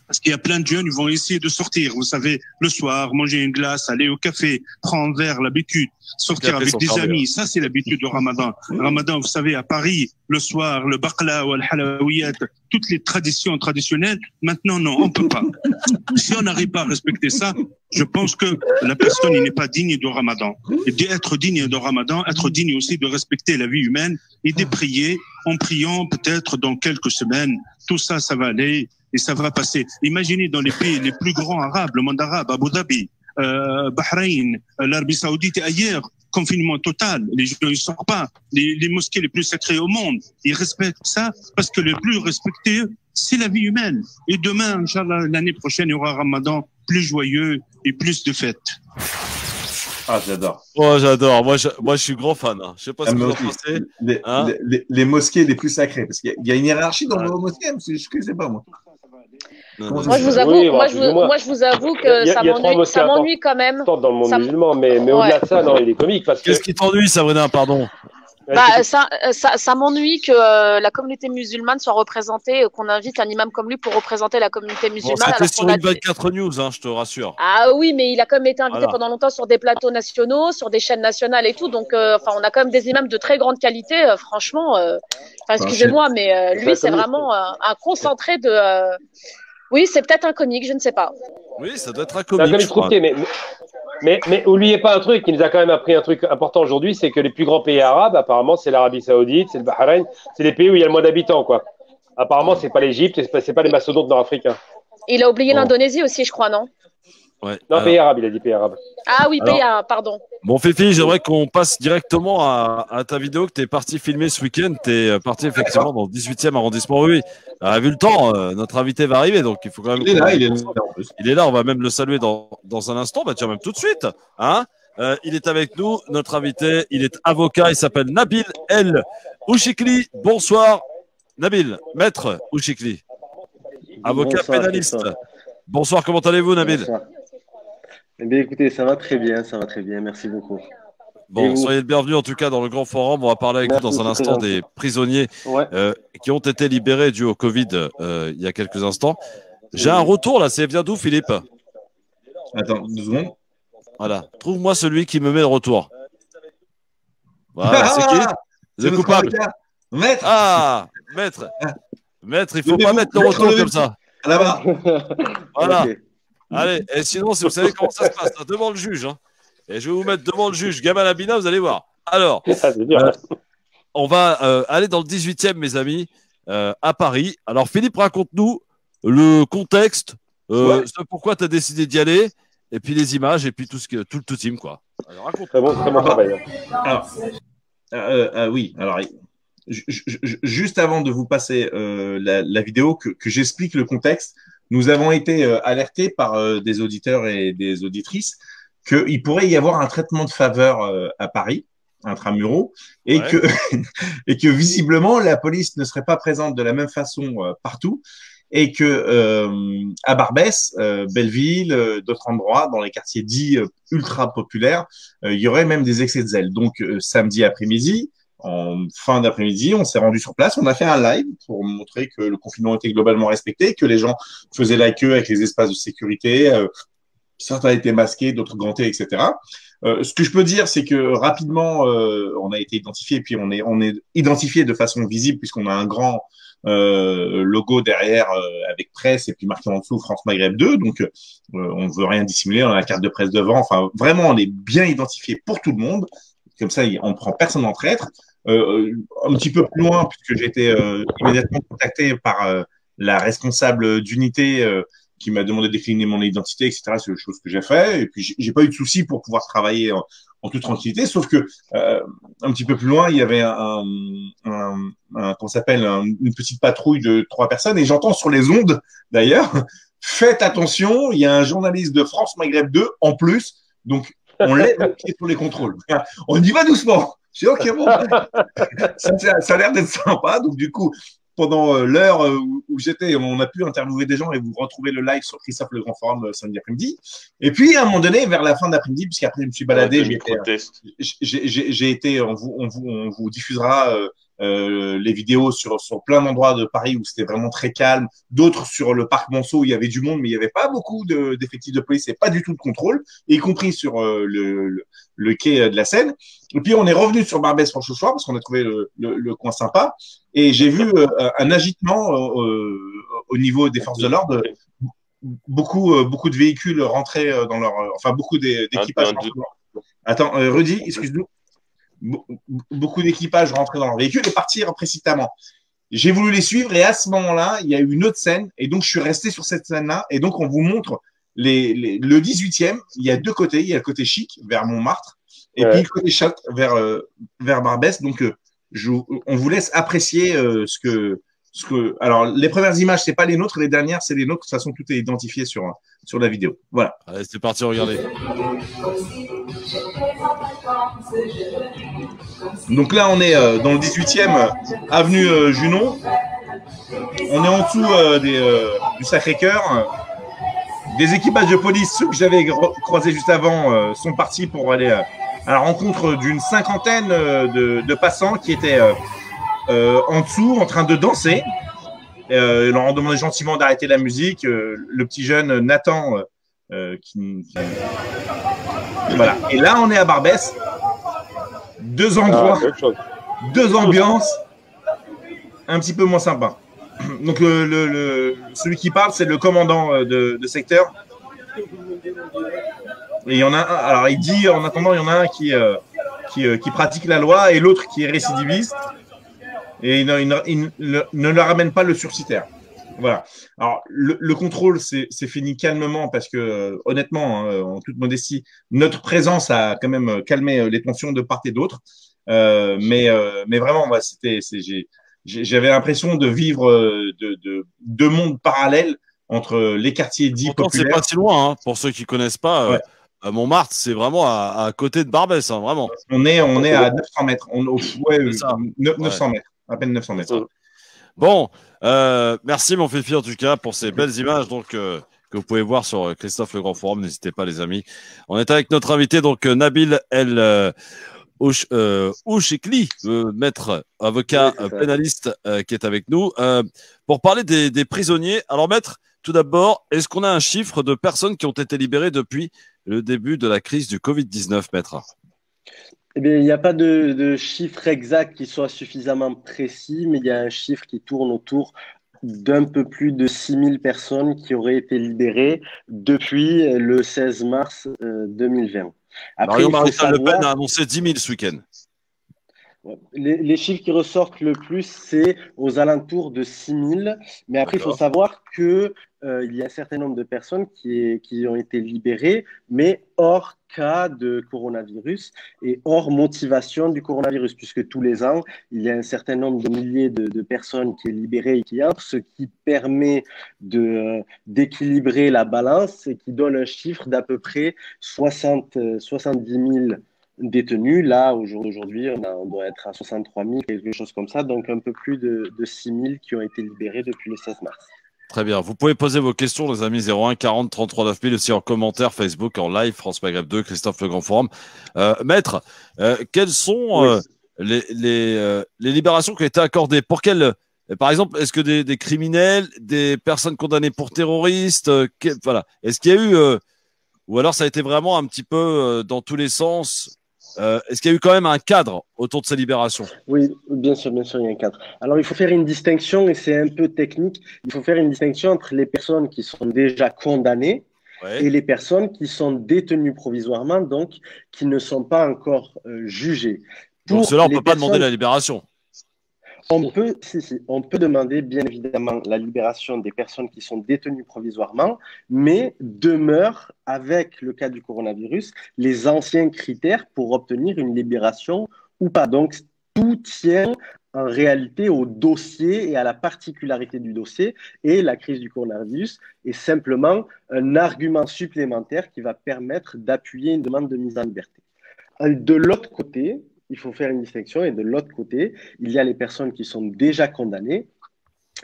Speaker 7: Parce qu'il y a plein de jeunes, ils vont essayer de sortir. Vous savez, le soir, manger une glace, aller au café, prendre un verre, l'habitude, sortir avec des amis. Ça, c'est l'habitude de Ramadan. Ramadan, vous savez, à Paris, le soir, le baqla ou al-halawiyat, toutes les traditions traditionnelles. Maintenant, non, on peut pas. Si on n'arrive pas à respecter ça, je pense que la personne n'est pas digne de Ramadan. Et d'être digne de Ramadan, être digne aussi de respecter la vie humaine et de prier en priant peut-être dans quelques semaines. Tout ça, ça va aller. Et ça va passer. Imaginez dans les pays les plus grands arabes, le monde arabe, Abu Dhabi, Bahreïn, l'Arabie Saoudite et ailleurs, confinement total. Les gens ne sortent pas. Les mosquées les plus sacrées au monde, ils respectent ça parce que le plus respecté, c'est la vie humaine. Et demain, Inch'Allah, l'année prochaine, il y aura un Ramadan plus joyeux et plus de fêtes.
Speaker 5: Ah, j'adore.
Speaker 3: Oh, j'adore. Moi, je suis grand fan. Hein. Je sais pas ce que vous en pensez.
Speaker 5: Les mosquées les plus sacrées, parce qu'il y a une hiérarchie dans nos mosquées, je ne sais pas, moi.
Speaker 4: Moi, je vous avoue que ça m'ennuie quand même.
Speaker 6: Dans le monde musulman, mais au-delà de ça, non, il est comique.
Speaker 3: Qu'est-ce qui t'ennuie, Sabrina, pardon?
Speaker 4: Ça m'ennuie que la communauté musulmane soit représentée, qu'on invite un imam comme lui pour représenter la communauté musulmane.
Speaker 3: C'était sur une 24 News, hein, je te rassure.
Speaker 4: Ah oui, mais il a quand même été invité pendant longtemps sur des plateaux nationaux, sur des chaînes nationales et tout. Donc, on a quand même des imams de très grande qualité. Franchement, excusez-moi, mais lui, c'est vraiment un concentré de. Oui, c'est peut-être un comique, je ne sais pas.
Speaker 3: Oui, ça doit être un comique.
Speaker 6: Mais oubliez pas un truc, il nous a quand même appris un truc important aujourd'hui, c'est que les plus grands pays arabes, apparemment, c'est l'Arabie Saoudite, c'est le Bahreïn, c'est les pays où il y a le moins d'habitants, quoi. Apparemment, c'est pas l'Égypte, c'est pas les mastodontes nord-africains.
Speaker 4: Il a oublié l'Indonésie aussi, je crois, non?
Speaker 3: Ouais.
Speaker 6: Non, pays arabe, il a dit pays arabe.
Speaker 4: Ah oui, pays arabe, pardon.
Speaker 3: Bon, Fifi, j'aimerais qu'on passe directement à ta vidéo que tu es parti filmer ce week-end. Tu es parti effectivement dans le 18e arrondissement. Oui, vu le temps, notre invité va arriver, donc il faut quand même.
Speaker 5: Il est là,
Speaker 3: on va même le saluer dans un instant. Bah, tiens, même tout de suite. Hein, il est avec nous, notre invité. Il est avocat, il s'appelle Nabil El Ouchikli. Bonsoir, Nabil, maître Ouchikli, avocat pénaliste. Bonsoir, comment allez-vous, Nabil?
Speaker 9: Bonsoir. Eh bien, écoutez, ça va très bien, merci beaucoup.
Speaker 3: Bon, soyez le bienvenu en tout cas dans le grand forum. On va parler avec vous dans un instant des prisonniers qui ont été libérés dû au Covid il y a quelques instants. J'ai un retour là, c'est vient d'où, Philippe?
Speaker 5: Attends, 2 secondes.
Speaker 3: Voilà, trouve-moi celui qui me met le retour. Voilà, c'est qui? Le coupable.
Speaker 5: Maître.
Speaker 3: Ah, maître. Maître, il faut pas mettre le retour comme ça.
Speaker 5: Là-bas.
Speaker 3: Voilà. Okay. Allez, et sinon, si vous savez comment ça se passe, hein, devant le juge. Hein. Et je vais vous mettre devant le juge, Gamal Abina, vous allez voir. Alors, on va aller dans le 18e, mes amis, à Paris. Alors, Philippe, raconte-nous le contexte, pourquoi tu as décidé d'y aller, et puis les images, et puis tout le team, quoi. Alors, raconte.
Speaker 6: Très bon travail.
Speaker 5: Alors, oui, alors, juste avant de vous passer la vidéo, que j'explique le contexte, nous avons été alertés par des auditeurs et des auditrices qu'il pourrait y avoir un traitement de faveur à Paris, intramuros, et que visiblement la police ne serait pas présente de la même façon partout, et que à Barbès, Belleville, d'autres endroits, dans les quartiers dits ultra populaires, il y aurait même des excès de zèle. Donc samedi après-midi, en fin d'après-midi, on s'est rendu sur place, on a fait un live pour montrer que le confinement était globalement respecté, que les gens faisaient la queue avec les espaces de sécurité, certains étaient masqués, d'autres gantés, etc. Ce que je peux dire, c'est que rapidement, on a été identifié, et puis on est identifié de façon visible puisqu'on a un grand logo derrière avec presse et puis marqué en dessous France Maghreb 2, donc on ne veut rien dissimuler, on a la carte de presse devant, enfin vraiment on est bien identifié pour tout le monde, comme ça on prend personne en traître. Un petit peu plus loin, puisque j'ai été immédiatement contacté par la responsable d'unité qui m'a demandé de décliner mon identité, etc. C'est une chose que j'ai fait. Et puis, j'ai pas eu de souci pour pouvoir travailler en toute tranquillité. Sauf que un petit peu plus loin, il y avait qu'on s'appelle une petite patrouille de 3 personnes. Et j'entends sur les ondes, d'ailleurs, faites attention, il y a un journaliste de France Maghreb 2 en plus. Donc, on lève le pied pour les contrôles. On y va doucement. J'ai dit, ok, bon, ça a l'air d'être sympa. Donc, du coup, pendant l'heure où j'étais, on a pu interviewer des gens et vous retrouvez le live sur Christophe Le Grand Forum samedi après-midi. Et puis, à un moment donné, vers la fin d'après-midi, puisqu'après, je me suis baladé, j'ai été, on vous diffusera les vidéos sur plein d'endroits de Paris où c'était vraiment très calme, d'autres sur le parc Monceau où il y avait du monde, mais il n'y avait pas beaucoup d'effectifs de police et pas du tout de contrôle, y compris sur le quai de la Seine. Et puis, on est revenu sur Barbès-Rochechouart parce qu'on a trouvé le coin sympa. Et j'ai vu un agitement au niveau des forces de l'ordre. Beaucoup de véhicules rentraient dans leur… Enfin, beaucoup d'équipages… Attends, Rudy, excuse-nous. Beaucoup d'équipages rentraient dans leur véhicule et partir précipitamment. J'ai voulu les suivre et à ce moment-là, il y a eu une autre scène et donc je suis resté sur cette scène-là et donc on vous montre le 18e. Il y a 2 côtés. Il y a le côté chic vers Montmartre et puis il faut des shots vers Barbès. Donc, on vous laisse apprécier ce que. Alors, les premières images, c'est pas les nôtres, les dernières, c'est les nôtres. De toute façon, tout est identifié sur la vidéo. Voilà.
Speaker 3: Allez, c'est parti, regardez.
Speaker 5: Donc là, on est dans le 18e avenue Junon. On est en dessous du Sacré-Cœur. Des équipages de police, ceux que j'avais croisés juste avant, sont partis pour aller à la rencontre d'une cinquantaine de passants qui étaient en dessous, en train de danser. Ils leur ont demandé gentiment d'arrêter la musique. Le petit jeune Nathan, voilà. Et là, on est à Barbès. Deux endroits, deux ambiances, un petit peu moins sympa. Donc, celui qui parle, c'est le commandant de secteur. Et il y en a un, alors il dit, en attendant, il y en a un qui pratique la loi et l'autre qui est récidiviste. Et il ne leur ramène pas le sursitaire. Voilà. Alors, le contrôle, c'est fini calmement parce que, honnêtement, hein, en toute modestie, notre présence a quand même calmé les tensions de part et d'autre. Mais vraiment, moi, j'avais l'impression de vivre deux mondes parallèles entre les quartiers dits populaires.
Speaker 3: C'est pas si loin, hein, pour ceux qui connaissent pas. Montmartre, c'est vraiment à côté de Barbès, hein, vraiment.
Speaker 5: On est à 900 mètres. 900 mètres. À peine 900 mètres.
Speaker 3: Bon, merci mon Fifi en tout cas pour ces belles images donc que vous pouvez voir sur Christophe Le Grand Forum. N'hésitez pas les amis. On est avec notre invité donc Nabil El Ouchikli, maître avocat pénaliste qui est avec nous pour parler des prisonniers. Alors maître, tout d'abord, est-ce qu'on a un chiffre de personnes qui ont été libérées depuis le début de la crise du Covid-19, maître?
Speaker 9: Eh bien, il n'y a pas de chiffre exact qui soit suffisamment précis, mais il y a un chiffre qui tourne autour d'un peu plus de 6000 personnes qui auraient été libérées depuis le 16 mars 2020.
Speaker 3: Après, Maréchal Le Pen a annoncé 10 000 ce week-end.
Speaker 9: Les chiffres qui ressortent le plus, c'est aux alentours de 6000. Mais après, il faut savoir qu'il y a un certain nombre de personnes qui ont été libérées, mais hors cas de coronavirus et hors motivation du coronavirus, puisque tous les ans, il y a un certain nombre de milliers de personnes qui est libérées et qui entrent, ce qui permet d'équilibrer la balance et qui donne un chiffre d'à peu près 70 000 détenus. Là, aujourd'hui, on doit être à 63 000, quelque chose comme ça, donc un peu plus de 6 000 qui ont été libérés depuis le 16 mars.
Speaker 3: Très bien. Vous pouvez poser vos questions, les amis, 01 40 33 9000, aussi en commentaire Facebook, en live, France Maghreb 2, Christophe Le Grand Forum. Maître, quelles sont les libérations qui ont été accordées? Pour quelles, par exemple, est-ce que des criminels, des personnes condamnées pour terroristes, voilà. Est-ce qu'il y a eu, ou alors ça a été vraiment un petit peu dans tous les sens? Est-ce qu'il y a eu quand même un cadre autour de ces libérations?
Speaker 9: Oui, bien sûr, il y a un cadre. Alors, il faut faire une distinction, et c'est un peu technique, il faut faire une distinction entre les personnes qui sont déjà condamnées et les personnes qui sont détenues provisoirement, donc qui ne sont pas encore jugées.
Speaker 3: Donc, cela, on ne peut pas demander la libération.
Speaker 9: On peut demander bien évidemment la libération des personnes qui sont détenues provisoirement, mais demeurent, avec le cas du coronavirus, les anciens critères pour obtenir une libération ou pas. Donc, tout tient en réalité au dossier et à la particularité du dossier, et la crise du coronavirus est simplement un argument supplémentaire qui va permettre d'appuyer une demande de mise en liberté. De l'autre côté, il faut faire une distinction, et de l'autre côté, il y a les personnes qui sont déjà condamnées,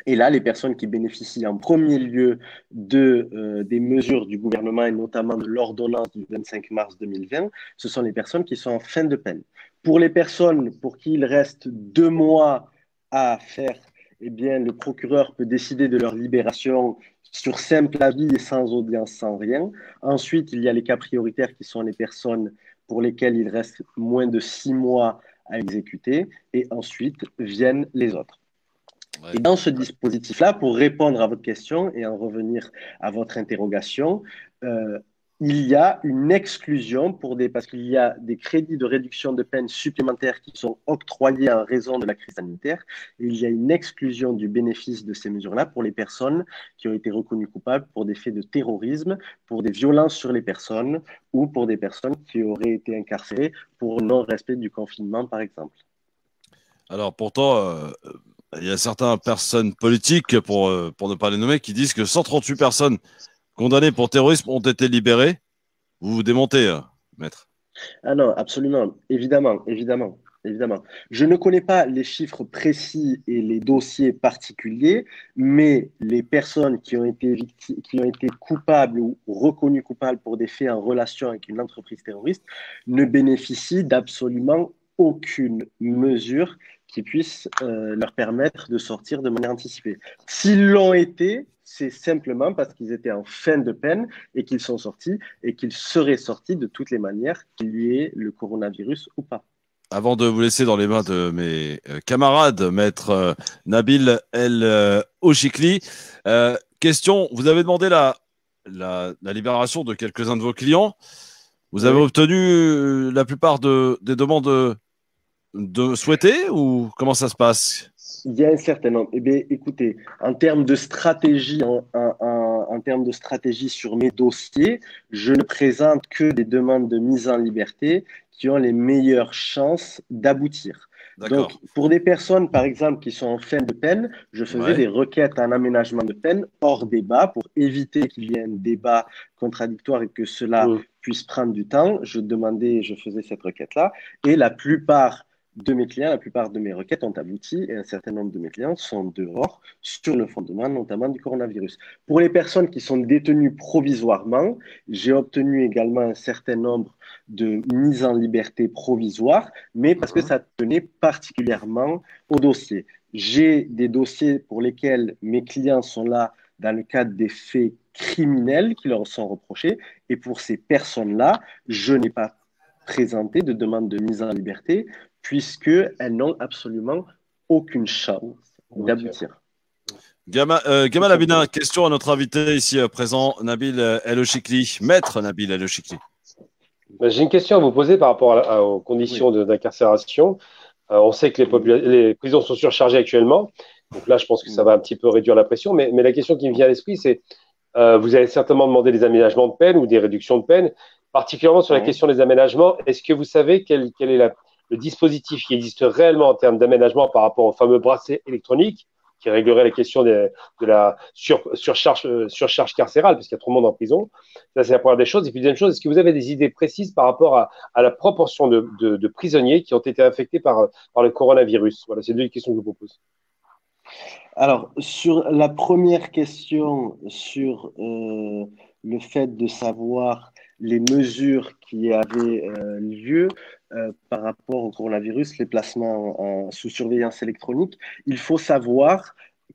Speaker 9: et là, les personnes qui bénéficient en premier lieu des mesures du gouvernement, et notamment de l'ordonnance du 25 mars 2020, ce sont les personnes qui sont en fin de peine. Pour les personnes pour qui il reste 2 mois à faire, eh bien, le procureur peut décider de leur libération sur simple avis et sans audience, sans rien. Ensuite, il y a les cas prioritaires qui sont les personnes pour lesquels il reste moins de 6 mois à exécuter, et ensuite viennent les autres. Et dans ce dispositif-là, pour répondre à votre question et en revenir à votre interrogation, il y a une exclusion parce qu'il y a des crédits de réduction de peine supplémentaires qui sont octroyés en raison de la crise sanitaire. Et il y a une exclusion du bénéfice de ces mesures-là pour les personnes qui ont été reconnues coupables pour des faits de terrorisme, pour des violences sur les personnes ou pour des personnes qui auraient été incarcérées pour non-respect du confinement, par exemple.
Speaker 3: Alors pourtant, il y a certaines personnes politiques, pour ne pas les nommer, qui disent que 138 personnes condamnés pour terrorisme ont été libérés. Vous vous démontez, maître?
Speaker 9: Ah non, absolument, évidemment. Je ne connais pas les chiffres précis et les dossiers particuliers, mais les personnes qui ont été coupables ou reconnues coupables pour des faits en relation avec une entreprise terroriste ne bénéficient d'absolument aucune mesure qui puisse leur permettre de sortir de manière anticipée. S'ils l'ont été, c'est simplement parce qu'ils étaient en fin de peine et qu'ils sont sortis et qu'ils seraient sortis de toutes les manières, qu'il y ait le coronavirus ou pas.
Speaker 3: Avant de vous laisser dans les mains de mes camarades, maître Nabil El Oshikli, question, vous avez demandé la libération de quelques-uns de vos clients. Vous avez obtenu la plupart des demandes souhaitées ou comment ça se passe?
Speaker 9: Il y a un certain nombre. Eh bien, écoutez, en termes de stratégie, en termes de stratégie sur mes dossiers, je ne présente que des demandes de mise en liberté qui ont les meilleures chances d'aboutir. Donc, pour des personnes, par exemple, qui sont en fin de peine, je faisais des requêtes en aménagement de peine hors débat pour éviter qu'il y ait un débat contradictoire et que cela puisse prendre du temps. Je faisais cette requête-là. Et la plupart de mes clients, la plupart de mes requêtes ont abouti et un certain nombre de mes clients sont dehors sur le fondement notamment du coronavirus. Pour les personnes qui sont détenues provisoirement, j'ai obtenu également un certain nombre de mises en liberté provisoires, mais parce que ça tenait particulièrement au dossier. J'ai des dossiers pour lesquels mes clients sont là dans le cadre des faits criminels qui leur sont reprochés, et pour ces personnes-là, je n'ai pas présenté de demande de mise en liberté puisqu'elles n'ont absolument aucune chance d'aboutir.
Speaker 3: Gamal Abina, question à notre invité ici présent, Nabil El Oshikli, maître Nabil El Oshikli.
Speaker 6: J'ai une question à vous poser par rapport aux conditions d'incarcération. On sait que les prisons sont surchargées actuellement. Donc là, je pense que ça va un petit peu réduire la pression. Mais la question qui me vient à l'esprit, c'est vous avez certainement demandé des aménagements de peine ou des réductions de peine. Particulièrement sur la question des aménagements, est-ce que vous savez quel est le dispositif qui existe réellement en termes d'aménagement par rapport au fameux bracelet électronique qui réglerait la question de la surcharge carcérale parce qu'il y a trop de monde en prison? Ça, c'est la première des choses. Et puis, deuxième chose, est-ce que vous avez des idées précises par rapport à la proportion de prisonniers qui ont été infectés par le coronavirus? Voilà, c'est deux questions que je vous propose.
Speaker 9: Alors, sur la première question, sur le fait de savoir les mesures qui avaient lieu par rapport au coronavirus, les placements sous surveillance électronique, il faut savoir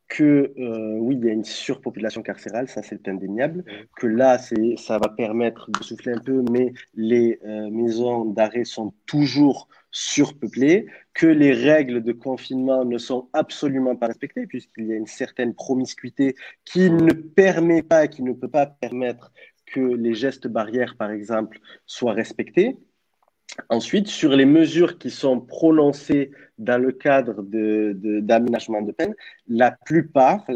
Speaker 9: que oui, il y a une surpopulation carcérale, ça c'est indéniable, que là, ça va permettre de souffler un peu, mais les maisons d'arrêt sont toujours surpeuplées, que les règles de confinement ne sont absolument pas respectées, puisqu'il y a une certaine promiscuité qui ne permet pas, qui ne peut pas permettre que les gestes barrières, par exemple, soient respectés. Ensuite, sur les mesures qui sont prononcées dans le cadre d'aménagement de peine, la plupart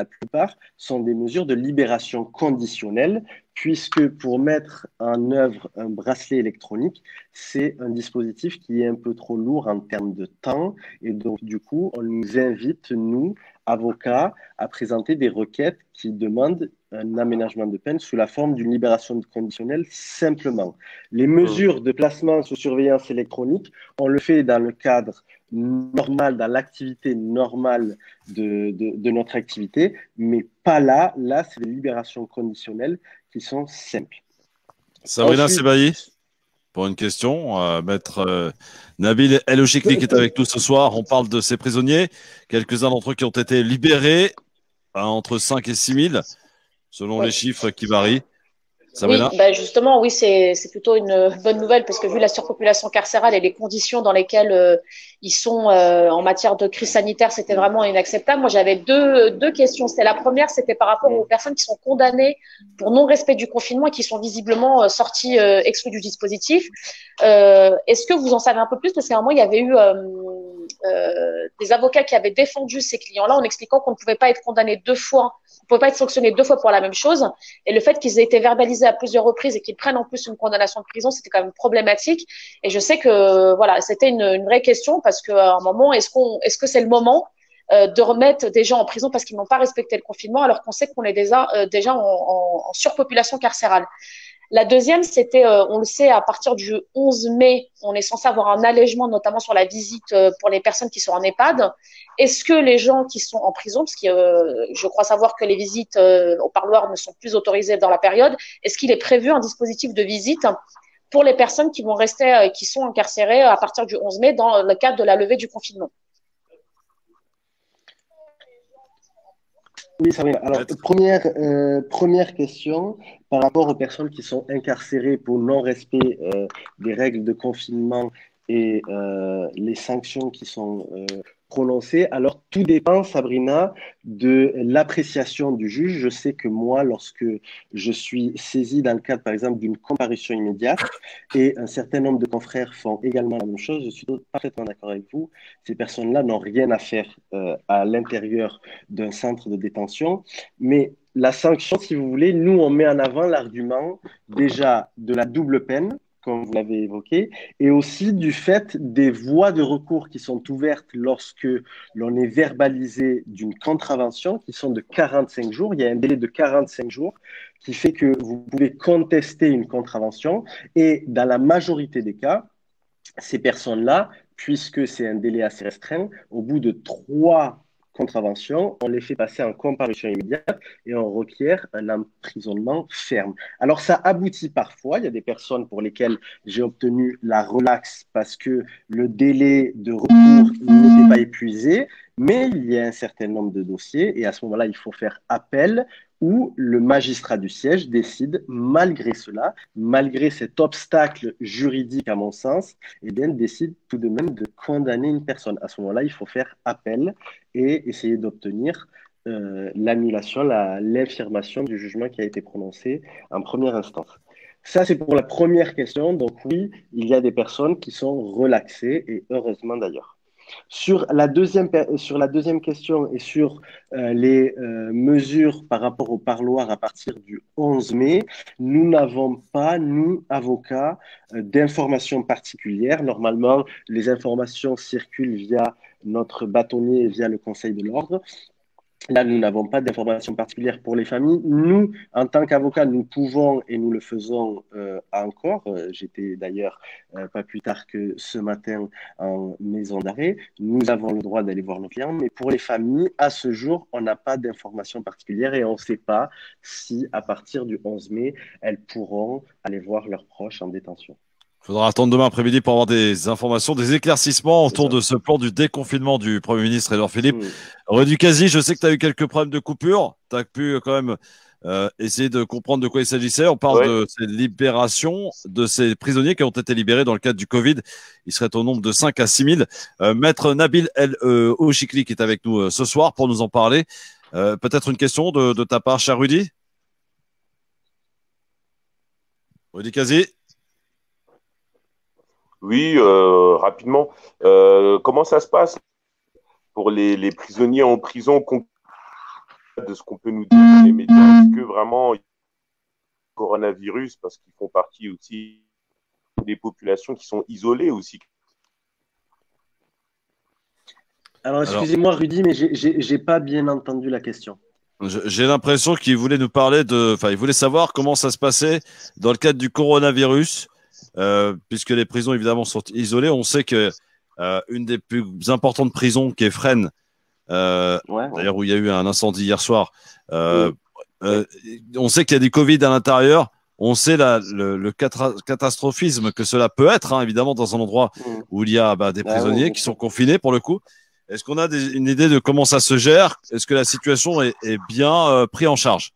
Speaker 9: sont des mesures de libération conditionnelle, puisque pour mettre en œuvre un bracelet électronique, c'est un dispositif qui est un peu trop lourd en termes de temps. Et donc, du coup, on nous invite, nous, avocats, à présenter des requêtes qui demandent un aménagement de peine sous la forme d'une libération conditionnelle simplement. Les mesures de placement sous surveillance électronique, on le fait dans le cadre normal, dans l'activité normale de notre activité, mais pas là. Là, c'est des libérations conditionnelles qui sont simples.
Speaker 3: Sabrina Sebaï, pour une question, maître Nabil El Oshikli qui est avec nous ce soir. On parle de ces prisonniers, quelques-uns d'entre eux qui ont été libérés, entre 5 et 6 000, selon les chiffres qui varient.
Speaker 4: Oui, bah justement, oui, c'est plutôt une bonne nouvelle parce que vu la surpopulation carcérale et les conditions dans lesquelles ils sont en matière de crise sanitaire, c'était vraiment inacceptable. Moi, j'avais deux questions. C'était la première, c'était par rapport aux personnes qui sont condamnées pour non-respect du confinement et qui sont visiblement sorties exclues du dispositif. Est-ce que vous en savez un peu plus? Parce qu'à un moment, il y avait eu des avocats qui avaient défendu ces clients-là en expliquant qu'on ne pouvait pas être condamné deux fois, on ne pouvait pas être sanctionné deux fois pour la même chose. Et le fait qu'ils aient été verbalisés à plusieurs reprises et qu'ils prennent en plus une condamnation de prison, c'était quand même problématique. Et je sais que voilà, c'était une vraie question parce qu'à un moment, est-ce que c'est le moment de remettre des gens en prison parce qu'ils n'ont pas respecté le confinement alors qu'on sait qu'on est déjà en surpopulation carcérale. La deuxième, c'était, on le sait, à partir du 11 mai, on est censé avoir un allègement, notamment sur la visite pour les personnes qui sont en EHPAD. Est-ce que les gens qui sont en prison, parce que je crois savoir que les visites au parloir ne sont plus autorisées dans la période, est-ce qu'il est prévu un dispositif de visite pour les personnes qui vont rester, qui sont incarcérées à partir du 11 mai dans le cadre de la levée du confinement?
Speaker 9: Oui, Sabrina. Alors, première question par rapport aux personnes qui sont incarcérées pour non-respect des règles de confinement et les sanctions qui sont prononcées. Alors, tout dépend, Sabrina, de l'appréciation du juge. Je sais que moi, lorsque je suis saisi dans le cadre, par exemple, d'une comparution immédiate, et un certain nombre de confrères font également la même chose, je suis parfaitement d'accord avec vous. Ces personnes-là n'ont rien à faire à l'intérieur d'un centre de détention. Mais la sanction, si vous voulez, nous, on met en avant l'argument déjà de la double peine, comme vous l'avez évoqué, et aussi du fait des voies de recours qui sont ouvertes lorsque l'on est verbalisé d'une contravention, qui sont de 45 jours. Il y a un délai de 45 jours qui fait que vous pouvez contester une contravention, et dans la majorité des cas, ces personnes-là, puisque c'est un délai assez restreint, au bout de 3 contraventions, on les fait passer en comparution immédiate et on requiert un emprisonnement ferme. Alors ça aboutit parfois, il y a des personnes pour lesquelles j'ai obtenu la relaxe parce que le délai de recours n'était pas épuisé, mais il y a un certain nombre de dossiers et à ce moment-là, il faut faire appel où le magistrat du siège décide, malgré cela, malgré cet obstacle juridique à mon sens, eh bien, décide tout de même de condamner une personne. À ce moment-là, il faut faire appel et essayer d'obtenir l'annulation, l'infirmation du jugement qui a été prononcé en première instance. Ça, c'est pour la première question. Donc oui, il y a des personnes qui sont relaxées, et heureusement d'ailleurs. Sur la deuxième question et sur les mesures par rapport au parloir à partir du 11 mai, nous n'avons pas, nous, avocats, d'informations particulières. Normalement, les informations circulent via notre bâtonnier et via le Conseil de l'ordre. Là, nous n'avons pas d'informations particulières pour les familles. Nous, en tant qu'avocats, nous pouvons et nous le faisons encore. J'étais d'ailleurs pas plus tard que ce matin en maison d'arrêt. Nous avons le droit d'aller voir nos clients, mais pour les familles, à ce jour, on n'a pas d'informations particulières et on ne sait pas si, à partir du 11 mai, elles pourront aller voir leurs proches en détention.
Speaker 3: Il faudra attendre demain après-midi pour avoir des informations, des éclaircissements autour de ce plan du déconfinement du Premier ministre Édouard Philippe. Rudy Kazi, je sais que tu as eu quelques problèmes de coupure. Tu as pu quand même essayer de comprendre de quoi il s'agissait. On parle de ces libérations, de ces prisonniers qui ont été libérés dans le cadre du Covid. Ils seraient au nombre de 5 à 6 000. Maître Nabil El Ouchikli qui est avec nous ce soir pour nous en parler. Peut-être une question de ta part, cher Rudy? Rudy Kazi?
Speaker 1: Oui, rapidement. Comment ça se passe pour les prisonniers en prison de ce qu'on peut nous dire dans les médias? Est-ce que vraiment il y a le coronavirus parce qu'ils font partie aussi des populations qui sont isolées aussi?
Speaker 9: Alors, excusez-moi Rudy, mais j'ai pas bien entendu la question.
Speaker 3: J'ai l'impression qu'il voulait nous parler il voulait savoir comment ça se passait dans le cadre du coronavirus. Puisque les prisons évidemment sont isolées, on sait que une des plus importantes prisons qui est Fresnes, d'ailleurs où il y a eu un incendie hier soir, on sait qu'il y a du Covid à l'intérieur, on sait le catastrophisme que cela peut être, hein, évidemment dans un endroit où il y a des prisonniers qui sont confinés pour le coup. Est-ce qu'on a une idée de comment ça se gère? Est-ce que la situation est bien prise en charge?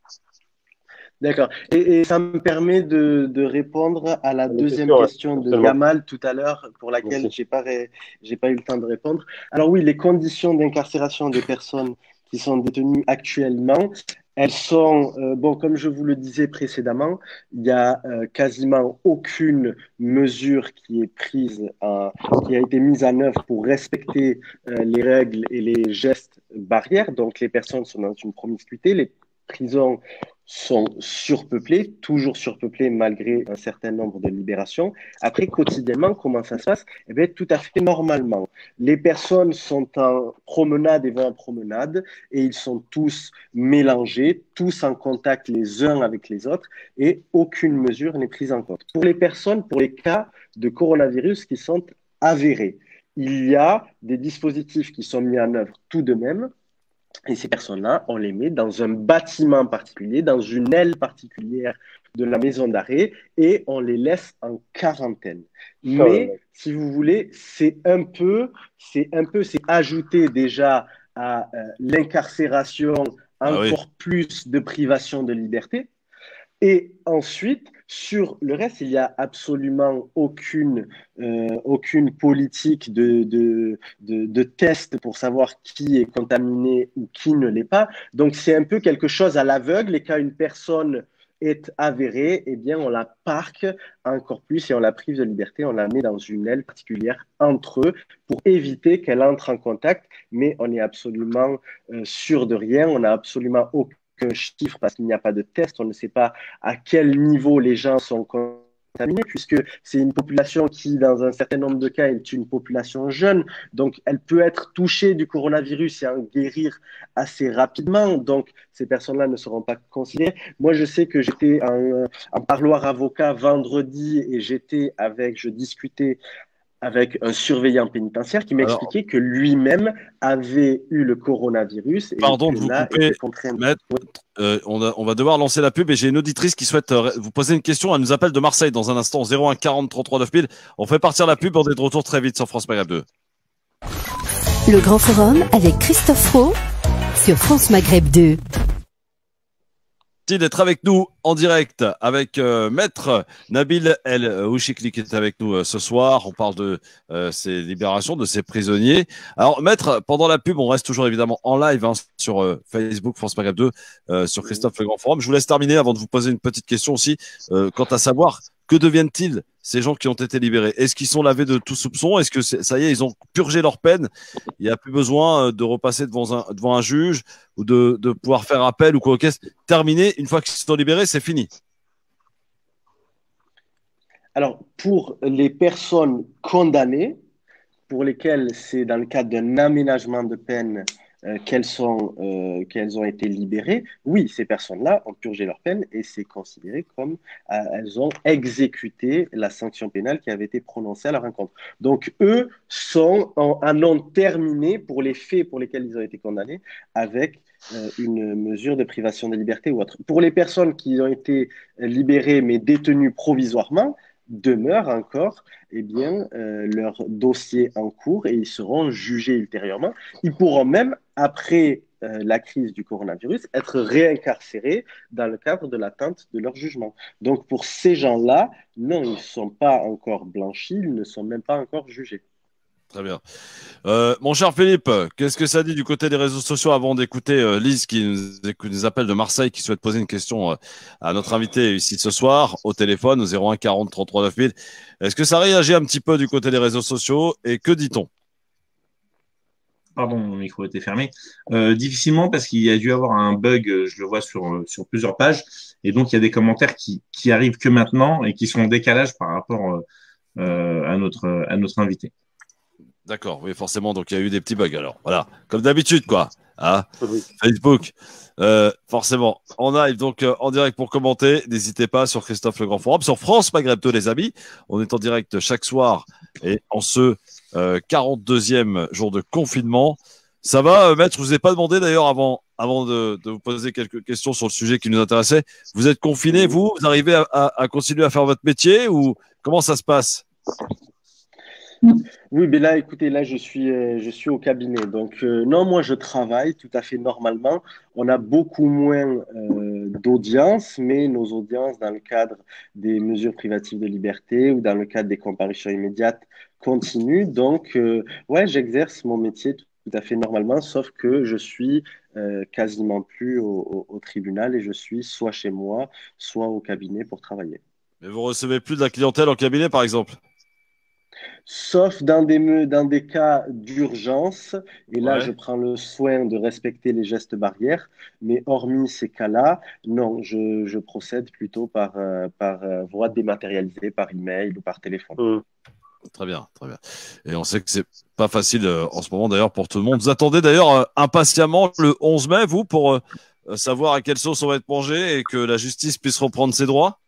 Speaker 9: D'accord. Et ça me permet de répondre à la deuxième question de Gamal tout à l'heure, pour laquelle j'ai pas eu le temps de répondre. Alors oui, les conditions d'incarcération des personnes qui sont détenues actuellement, elles sont, bon, comme je vous le disais précédemment, il y a quasiment aucune mesure qui est qui a été mise en œuvre pour respecter les règles et les gestes barrières. Donc les personnes sont dans une promiscuité, les prisons sont surpeuplées, toujours surpeuplées malgré un certain nombre de libérations. Après, quotidiennement, comment ça se passe? Eh bien, tout à fait normalement. Les personnes sont en promenade et vont en promenade et ils sont tous mélangés, tous en contact les uns avec les autres et aucune mesure n'est prise en compte. Pour les personnes, pour les cas de coronavirus qui sont avérés, il y a des dispositifs qui sont mis en œuvre tout de même. Et ces personnes-là, on les met dans un bâtiment particulier, dans une aile particulière de la maison d'arrêt et on les laisse en quarantaine. Mais, si vous voulez, c'est ajouter déjà à l'incarcération encore plus de privation de liberté. Et ensuite, sur le reste, il n'y a absolument aucune politique de test pour savoir qui est contaminé ou qui ne l'est pas. Donc, c'est un peu quelque chose à l'aveugle. Et quand une personne est avérée, eh bien, on la parque encore plus et on la prive de liberté. On la met dans une aile particulière entre eux pour éviter qu'elle entre en contact. Mais on est absolument sûr de rien. On n'a absolument aucun chiffre parce qu'il n'y a pas de test, on ne sait pas à quel niveau les gens sont contaminés puisque c'est une population qui, dans un certain nombre de cas, est une population jeune, donc elle peut être touchée du coronavirus et en guérir assez rapidement, donc ces personnes-là ne seront pas considérées. Moi, je sais que j'étais en parloir avocat vendredi et je discutais avec un surveillant pénitentiaire qui m'expliquait que lui-même avait eu le coronavirus.
Speaker 3: Pardon de vous couper, Maître, on va devoir lancer la pub et j'ai une auditrice qui souhaite vous poser une question. Elle nous appelle de Marseille dans un instant, 01 40 33 9000. On fait partir la pub, on est de retour très vite sur France Maghreb 2.
Speaker 2: Le Grand Forum avec Christophe Roux sur France Maghreb 2.
Speaker 3: D'être avec nous en direct avec Maître Nabil El Ouchikli qui est avec nous ce soir. On parle de ces libérations, de ces prisonniers. Alors Maître, pendant la pub, on reste toujours évidemment en live sur Facebook France Maghreb 2, sur Christophe Le Grand Forum. Je vous laisse terminer avant de vous poser une petite question aussi quant à savoir que deviennent-ils ces gens qui ont été libérés? Est-ce qu'ils sont lavés de tout soupçon? Est-ce que ça y est, ils ont purgé leur peine? Il n'y a plus besoin de repasser devant un juge ou de pouvoir faire appel ou quoi que ce soit. Terminé, une fois qu'ils sont libérés, c'est fini.
Speaker 9: Alors, pour les personnes condamnées, pour lesquelles c'est dans le cadre d'un aménagement de peine qu'elles ont été libérées, oui, ces personnes-là ont purgé leur peine et c'est considéré comme elles ont exécuté la sanction pénale qui avait été prononcée à leur encontre. Donc, eux en ont terminé pour les faits pour lesquels ils ont été condamnés avec une mesure de privation de liberté ou autre. Pour les personnes qui ont été libérées mais détenues provisoirement, demeure encore leur dossier en cours et ils seront jugés ultérieurement. Ils pourront même, après la crise du coronavirus, être réincarcérés dans le cadre de l'attente de leur jugement. Donc pour ces gens-là, non, ils ne sont pas encore blanchis, ils ne sont même pas encore jugés.
Speaker 3: Très bien. Mon cher Philippe, qu'est-ce que ça dit du côté des réseaux sociaux avant d'écouter Lise qui nous appelle de Marseille, qui souhaite poser une question à notre invité ici ce soir au téléphone au 01 40 33 9000. Est-ce que ça réagit un petit peu du côté des réseaux sociaux et que dit-on?
Speaker 5: Pardon, mon micro était fermé. Difficilement parce qu'il y a dû avoir un bug, je le vois sur plusieurs pages, et donc il y a des commentaires qui arrivent que maintenant et qui sont en décalage par rapport à notre invité.
Speaker 3: D'accord, oui, forcément. Donc, il y a eu des petits bugs. Alors, voilà, comme d'habitude, quoi. Hein, Facebook, forcément. On arrive donc en direct pour commenter. N'hésitez pas sur Christophe Le Grand Forum, sur France Maghreb 2, les amis. On est en direct chaque soir et en ce 42e jour de confinement. Ça va, Maître? Je vous ai pas demandé d'ailleurs avant de vous poser quelques questions sur le sujet qui nous intéressait. Vous êtes confiné, vous arrivez à continuer à faire votre métier ou comment ça se passe?
Speaker 9: Oui, mais là, écoutez, là, je suis au cabinet. Donc, non, moi, je travaille tout à fait normalement. On a beaucoup moins d'audience, mais nos audiences, dans le cadre des mesures privatives de liberté ou dans le cadre des comparutions immédiates, continuent. Donc, ouais, j'exerce mon métier tout à fait normalement, sauf que je suis quasiment plus au tribunal et je suis soit chez moi, soit au cabinet pour travailler.
Speaker 3: Mais vous recevez plus de la clientèle en cabinet, par exemple?
Speaker 9: Sauf dans des cas d'urgence. Et là, je
Speaker 3: Ouais.
Speaker 9: prends le soin de respecter les gestes barrières. Mais hormis ces cas-là, non, je procède plutôt par voie dématérialisée, par email ou par téléphone.
Speaker 3: Très bien, très bien. Et on sait que c'est pas facile en ce moment d'ailleurs pour tout le monde. Vous attendez d'ailleurs impatiemment le 11 mai, vous, pour savoir à quelle sauce on va être mangé et que la justice puisse reprendre ses droits?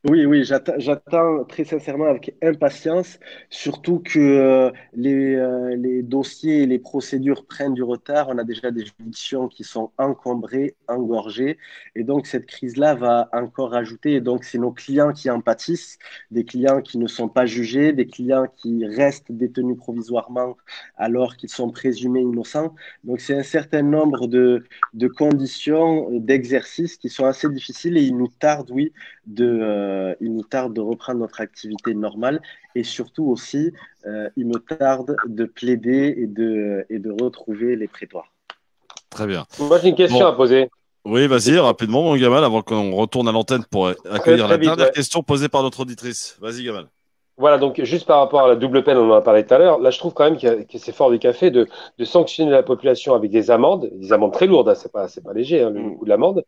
Speaker 9: Oui, oui, j'attends très sincèrement avec impatience, surtout que les dossiers et les procédures prennent du retard. On a déjà des juridictions qui sont encombrées, engorgées, et donc cette crise-là va encore ajouter. Et donc, c'est nos clients qui en pâtissent, des clients qui ne sont pas jugés, des clients qui restent détenus provisoirement alors qu'ils sont présumés innocents. Donc, c'est un certain nombre de conditions d'exercice qui sont assez difficiles et il nous tarde, oui, il nous tarde de reprendre notre activité normale et surtout aussi, il me tarde de plaider et de retrouver les prétoires.
Speaker 3: Très bien.
Speaker 6: Moi, j'ai une question à poser.
Speaker 3: Oui, vas-y, rapidement, mon Gamal, avant qu'on retourne à l'antenne pour accueillir
Speaker 6: Très
Speaker 3: la
Speaker 6: vite,
Speaker 3: dernière
Speaker 6: ouais.
Speaker 3: question posée par notre auditrice. Vas-y, Gamal.
Speaker 6: Voilà, donc juste par rapport à la double peine, on en a parlé tout à l'heure, là je trouve quand même que c'est fort du café de sanctionner la population avec des amendes très lourdes, hein, c'est pas léger hein, le coût de l'amende,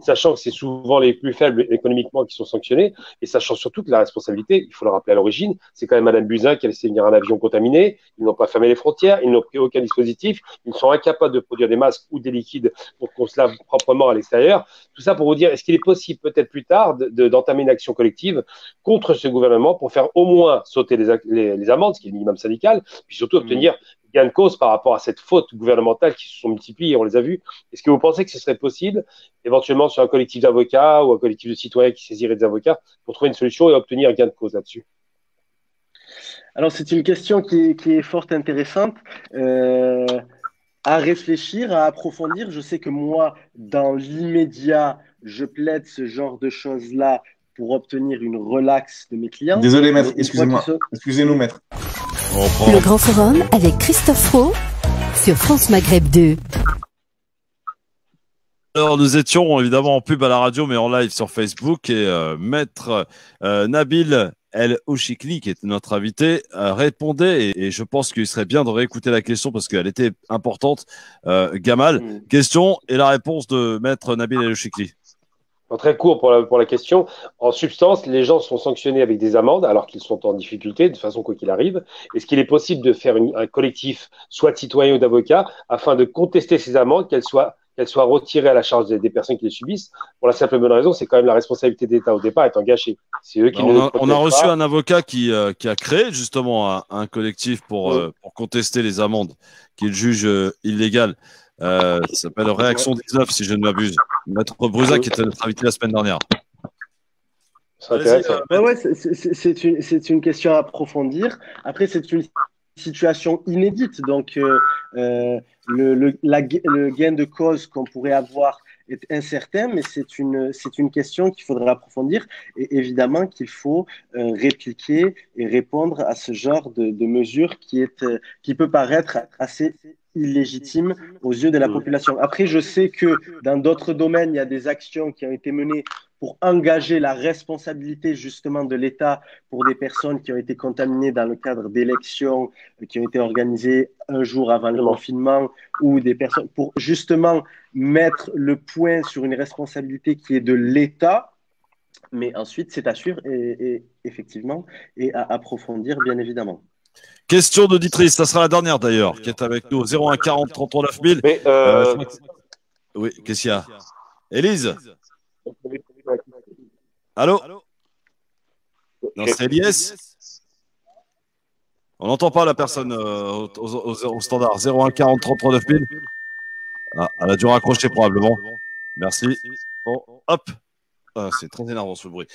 Speaker 6: sachant que c'est souvent les plus faibles économiquement qui sont sanctionnés, et sachant surtout que la responsabilité, il faut le rappeler à l'origine, c'est quand même Madame Buzyn qui a laissé venir un avion contaminé, ils n'ont pas fermé les frontières, ils n'ont pris aucun dispositif, ils sont incapables de produire des masques ou des liquides pour qu'on se lave proprement à l'extérieur. Tout ça pour vous dire, est-ce qu'il est possible peut-être plus tard d'entamer une action collective contre ce gouvernement pour faire au moins sauter les amendes, ce qui est le minimum syndical, puis surtout obtenir gain de cause par rapport à cette faute gouvernementale qui se sont multipliées, on les a vues. Est-ce que vous pensez que ce serait possible, éventuellement sur un collectif d'avocats ou un collectif de citoyens qui saisiraient des avocats, pour trouver une solution et obtenir gain de cause là-dessus?
Speaker 9: Alors, c'est une question qui est fort intéressante. À réfléchir, à approfondir. Je sais que moi, dans l'immédiat, je plaide ce genre de choses-là pour obtenir une relaxe de mes clients.
Speaker 5: Désolé, maître, excusez-moi. Excusez-nous, maître.
Speaker 2: Le Grand Forum avec Christophe Roux sur France Maghreb 2.
Speaker 3: Alors, nous étions évidemment en pub à la radio, mais en live sur Facebook. Et maître Nabil El Ouchikli, qui est notre invité, répondait, et je pense qu'il serait bien de réécouter la question parce qu'elle était importante. Gamal, question et la réponse de maître Nabil El Ouchikli.
Speaker 6: Très court pour la question. En substance, les gens sont sanctionnés avec des amendes alors qu'ils sont en difficulté, de toute façon, quoi qu'il arrive. Est-ce qu'il est possible de faire un collectif, soit de citoyens ou d'avocats, afin de contester ces amendes, qu'elles soient retirées à la charge des personnes qui les subissent? Pour la simple et bonne raison, c'est quand même la responsabilité d'État au départ est engagée. C'est eux qui
Speaker 3: on a reçu un avocat qui a créé justement un collectif pour contester les amendes qu'il juge illégales. Ça s'appelle Réaction 19, si je ne m'abuse. Maître Brusac qui était notre invité la semaine dernière.
Speaker 9: C'est une question à approfondir. Après, c'est une situation inédite. Donc, le gain de cause qu'on pourrait avoir est incertain, mais c'est une question qu'il faudrait approfondir. Et évidemment qu'il faut répliquer et répondre à ce genre de mesure qui peut paraître assez illégitime aux yeux de la population. Après, je sais que dans d'autres domaines, il y a des actions qui ont été menées pour engager la responsabilité justement de l'État pour des personnes qui ont été contaminées dans le cadre d'élections qui ont été organisées un jour avant le confinement ou des personnes pour justement mettre le point sur une responsabilité qui est de l'État. Mais ensuite, c'est à suivre et effectivement et à approfondir, bien évidemment.
Speaker 3: Question d'auditrice, ça sera la dernière d'ailleurs, qui est avec nous, 01 40 39 000. Oui, qu'est-ce qu'il y a? Élise? Allô? Non, c'est Eliès? On n'entend pas la personne au standard. 01 40 39 000. Ah, elle a dû raccrocher probablement. Merci. Bon, hop. Ah, c'est très énervant ce bruit.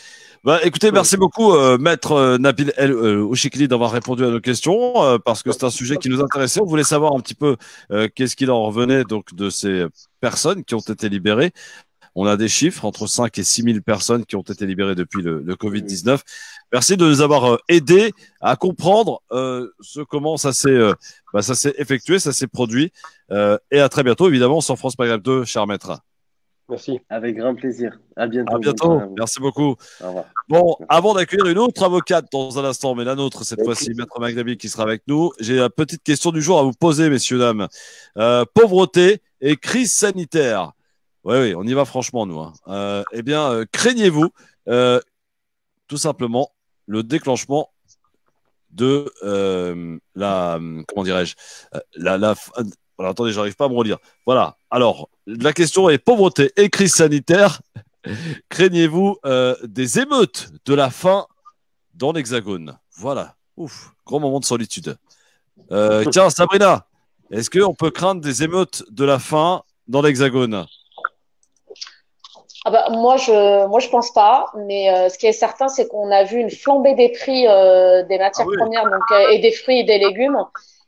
Speaker 3: Bah, écoutez, merci beaucoup, Maître Nabil El Ouchikli, d'avoir répondu à nos questions, parce que c'est un sujet qui nous intéressait. On voulait savoir un petit peu qu'est-ce qu'il en revenait donc de ces personnes qui ont été libérées. On a des chiffres, entre 5 et 6 000 personnes qui ont été libérées depuis le Covid-19. Merci de nous avoir aidés à comprendre comment ça s'est effectué, ça s'est produit. Et à très bientôt, évidemment, sur France Maghreb 2, cher maître.
Speaker 6: Merci.
Speaker 9: Avec grand plaisir. À bientôt.
Speaker 3: À bientôt. Merci beaucoup.
Speaker 9: Au revoir.
Speaker 3: Bon, avant d'accueillir une autre avocate dans un instant, mais la nôtre cette fois-ci, Maître Magdabi, qui sera avec nous, j'ai la petite question du jour à vous poser, messieurs, dames. Pauvreté et crise sanitaire. Oui, on y va franchement, nous. Eh bien, craignez-vous tout simplement le déclenchement de comment dirais-je, alors, attendez, j'arrive pas à me relire. Voilà. Alors, la question est pauvreté et crise sanitaire. Craignez-vous des émeutes de la faim dans l'Hexagone? Voilà. Ouf, gros moment de solitude. Tiens, Sabrina, est-ce qu'on peut craindre des émeutes de la faim dans l'Hexagone?
Speaker 4: Ah bah, moi, je pense pas. Mais ce qui est certain, c'est qu'on a vu une flambée des prix des matières premières, donc, et des fruits et des légumes.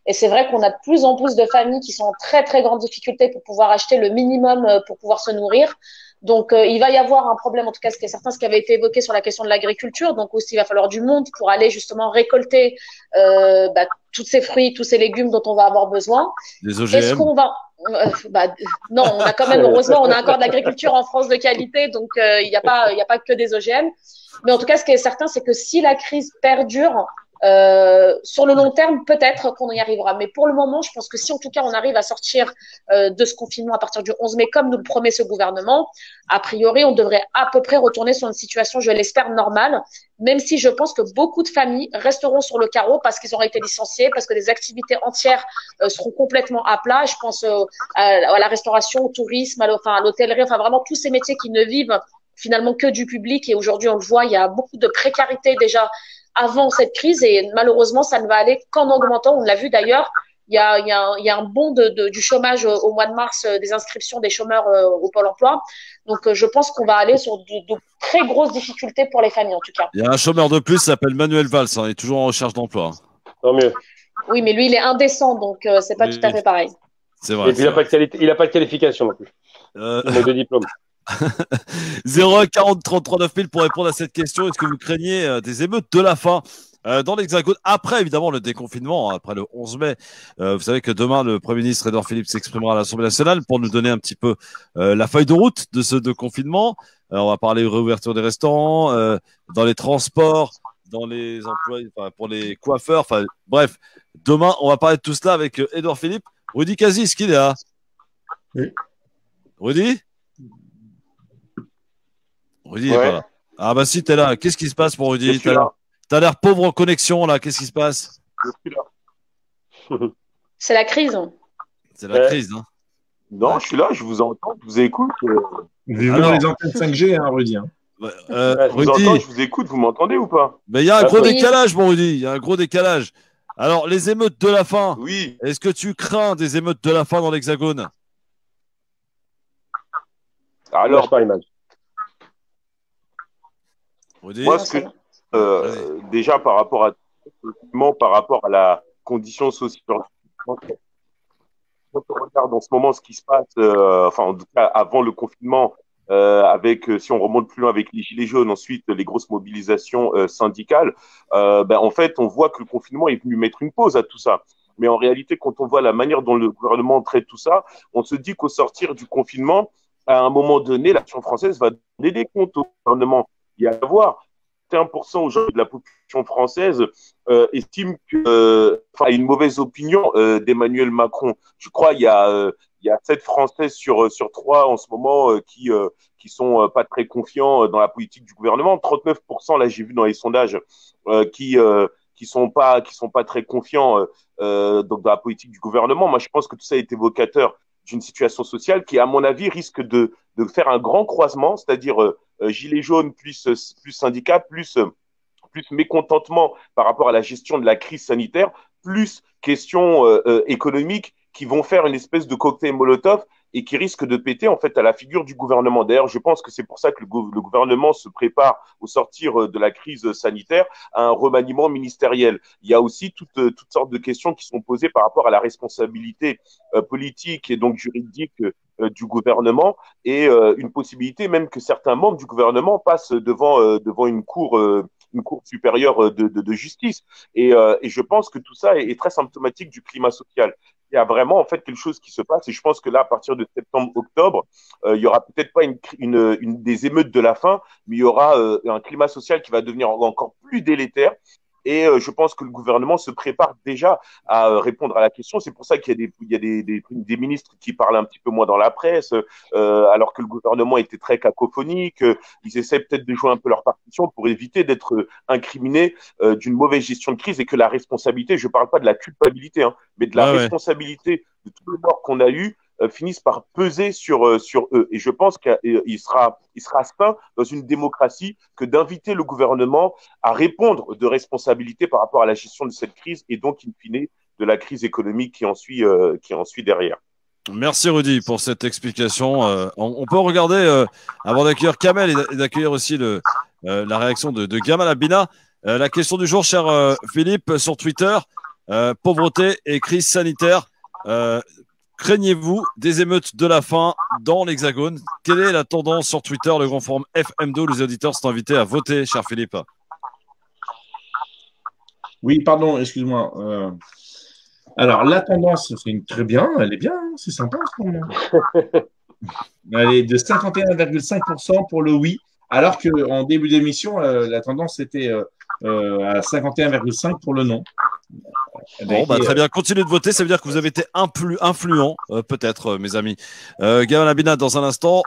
Speaker 4: Et c'est vrai qu'on a de plus en plus de familles qui sont en très, très grande difficulté pour pouvoir acheter le minimum pour pouvoir se nourrir. Donc, il va y avoir un problème, en tout cas, ce qui est certain, ce qui avait été évoqué sur la question de l'agriculture. Donc, aussi, il va falloir du monde pour aller justement récolter tous ces fruits, tous ces légumes dont on va avoir besoin.
Speaker 3: Des OGM.
Speaker 4: Est-ce qu'on va… non, on a quand même, heureusement, on a encore de l'agriculture en France de qualité, donc il n'y a pas que des OGM. Mais en tout cas, ce qui est certain, c'est que si la crise perdure, sur le long terme, peut-être qu'on y arrivera. Mais pour le moment, je pense que si en tout cas on arrive à sortir de ce confinement à partir du 11 mai, comme nous le promet ce gouvernement, a priori, on devrait à peu près retourner sur une situation, je l'espère, normale, même si je pense que beaucoup de familles resteront sur le carreau parce qu'ils auraient été licenciés, parce que des activités entières seront complètement à plat. Je pense à la restauration, au tourisme, à l'hôtellerie, enfin vraiment tous ces métiers qui ne vivent finalement que du public. Et aujourd'hui, on le voit, il y a beaucoup de précarité déjà avant cette crise et malheureusement, ça ne va aller qu'en augmentant. On l'a vu d'ailleurs, il y a un bond du chômage au mois de mars, des inscriptions des chômeurs au Pôle emploi. Donc, je pense qu'on va aller sur de très grosses difficultés pour les familles, en tout cas.
Speaker 3: Il y a un chômeur de plus, il s'appelle Manuel Valls, il est toujours en recherche d'emploi.
Speaker 6: Tant mieux.
Speaker 4: Oui, mais lui, il est indécent, donc c'est pas tout à fait pareil.
Speaker 3: C'est vrai.
Speaker 6: Et puis, il n'a pas de qualification non plus. Il a de diplôme.
Speaker 3: 01 40 33 9000 pour répondre à cette question. Est-ce que vous craignez des émeutes de la faim dans l'Hexagone après évidemment le déconfinement, après le 11 mai? Vous savez que demain le Premier ministre Édouard Philippe s'exprimera à l'Assemblée nationale pour nous donner un petit peu la feuille de route de ce déconfinement. On va parler de réouverture des restaurants, dans les transports, dans les emplois, pour les coiffeurs, bref, demain on va parler de tout cela avec Édouard Philippe. Rudy Kazi, est-ce qu'il est là?
Speaker 5: Oui.
Speaker 3: Rudy, est pas là. Ah bah si, t'es là. Qu'est-ce qui se passe pour Rudy? T'as l'air pauvre en connexion là. Qu'est-ce qui se passe?
Speaker 5: Je suis là.
Speaker 4: C'est la crise.
Speaker 3: C'est la crise, hein.
Speaker 1: Non, je suis là, je vous entends, je vous écoute.
Speaker 5: Vivement les antennes 5G, hein, Rudy. Hein.
Speaker 1: Je vous entends, je vous écoute, vous m'entendez ou pas?
Speaker 3: Mais il y a un gros décalage, mon Rudy. Il y a un gros décalage. Alors, les émeutes de la faim.
Speaker 1: Oui.
Speaker 3: Est-ce que tu crains des émeutes de la faim dans l'Hexagone?
Speaker 1: Alors,
Speaker 6: pas l'image.
Speaker 1: Moi, déjà par rapport à la condition sociale, quand on regarde en ce moment ce qui se passe, en tout cas avant le confinement, si on remonte plus loin avec les Gilets jaunes, ensuite les grosses mobilisations syndicales, en fait, on voit que le confinement est venu mettre une pause à tout ça. Mais en réalité, quand on voit la manière dont le gouvernement traite tout ça, on se dit qu'au sortir du confinement, à un moment donné, l'action française va donner des comptes au gouvernement. Il y a à voir. 1% aujourd'hui de la population française estime a une mauvaise opinion d'Emmanuel Macron. Je crois il y a 7 Français sur 3 en ce moment qui sont pas très confiants dans la politique du gouvernement. 39%, là j'ai vu dans les sondages, qui sont pas très confiants donc dans la politique du gouvernement. Moi je pense que tout ça est évocateur d'une situation sociale qui, à mon avis, risque de faire un grand croisement, c'est-à-dire gilets jaunes plus syndicats, plus mécontentement par rapport à la gestion de la crise sanitaire, plus questions économiques qui vont faire une espèce de cocktail Molotov et qui risque de péter en fait à la figure du gouvernement. D'ailleurs, je pense que c'est pour ça que le gouvernement se prépare au sortir de la crise sanitaire à un remaniement ministériel. Il y a aussi toutes sortes de questions qui sont posées par rapport à la responsabilité politique et donc juridique du gouvernement et une possibilité même que certains membres du gouvernement passent devant une cour supérieure de justice. Et je pense que tout ça est très symptomatique du climat social. Il y a vraiment en fait quelque chose qui se passe et je pense que là, à partir de septembre-octobre, il y aura peut-être pas des émeutes de la faim, mais il y aura un climat social qui va devenir encore plus délétère. Et je pense que le gouvernement se prépare déjà à répondre à la question. C'est pour ça qu'il y a des ministres qui parlent un petit peu moins dans la presse, alors que le gouvernement était très cacophonique. Ils essaient peut-être de jouer un peu leur partition pour éviter d'être incriminés d'une mauvaise gestion de crise et que la responsabilité, je ne parle pas de la culpabilité, hein, mais de la responsabilité de tous les morts qu'on a eus finissent par peser sur eux. Et je pense qu'il sera sain dans une démocratie que d'inviter le gouvernement à répondre de responsabilité par rapport à la gestion de cette crise et donc, in fine, de la crise économique qui en suit derrière.
Speaker 3: Merci Rudy pour cette explication. On peut regarder, avant d'accueillir Kamel et d'accueillir aussi la réaction de Gamal Abina, la question du jour, cher Philippe, sur Twitter, pauvreté et crise sanitaire. Craignez-vous des émeutes de la faim dans l'Hexagone? Quelle est la tendance sur Twitter? Le grand forum FM2, les auditeurs sont invités à voter, cher Philippe.
Speaker 5: Oui, pardon, excuse-moi. Alors, la tendance, c'est très bien, elle est bien, hein, c'est sympa en ce moment. Elle est de 51,5% pour le oui, alors qu'en début d'émission, la tendance était à 51,5% pour le non.
Speaker 3: Bon, très bien, continuez de voter, ça veut dire que vous avez été influent, peut-être, mes amis. Gamal Abina, dans un instant.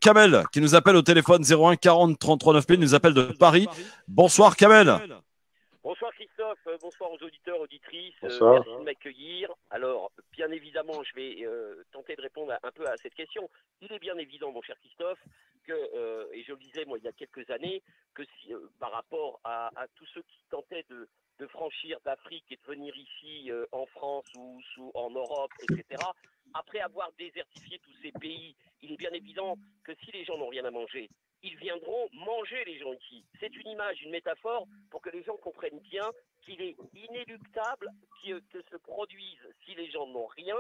Speaker 3: Kamel, qui nous appelle au téléphone 01 40 33 9000, nous appelle de Paris. Bonsoir, Kamel.
Speaker 10: Bonsoir Christophe, bonsoir aux auditeurs, auditrices,
Speaker 6: bonsoir.
Speaker 10: Merci de m'accueillir. Alors, bien évidemment, je vais tenter de répondre un peu à cette question. Il est bien évident, mon cher Christophe, que, et je le disais moi il y a quelques années, que par rapport à tous ceux qui tentaient de franchir d'Afrique et de venir ici en France ou en Europe, etc., après avoir désertifié tous ces pays, il est bien évident que si les gens n'ont rien à manger, ils viendront manger les gens ici. C'est une image, une métaphore pour que les gens comprennent bien qu'il est inéluctable que se produisent, si les gens n'ont rien,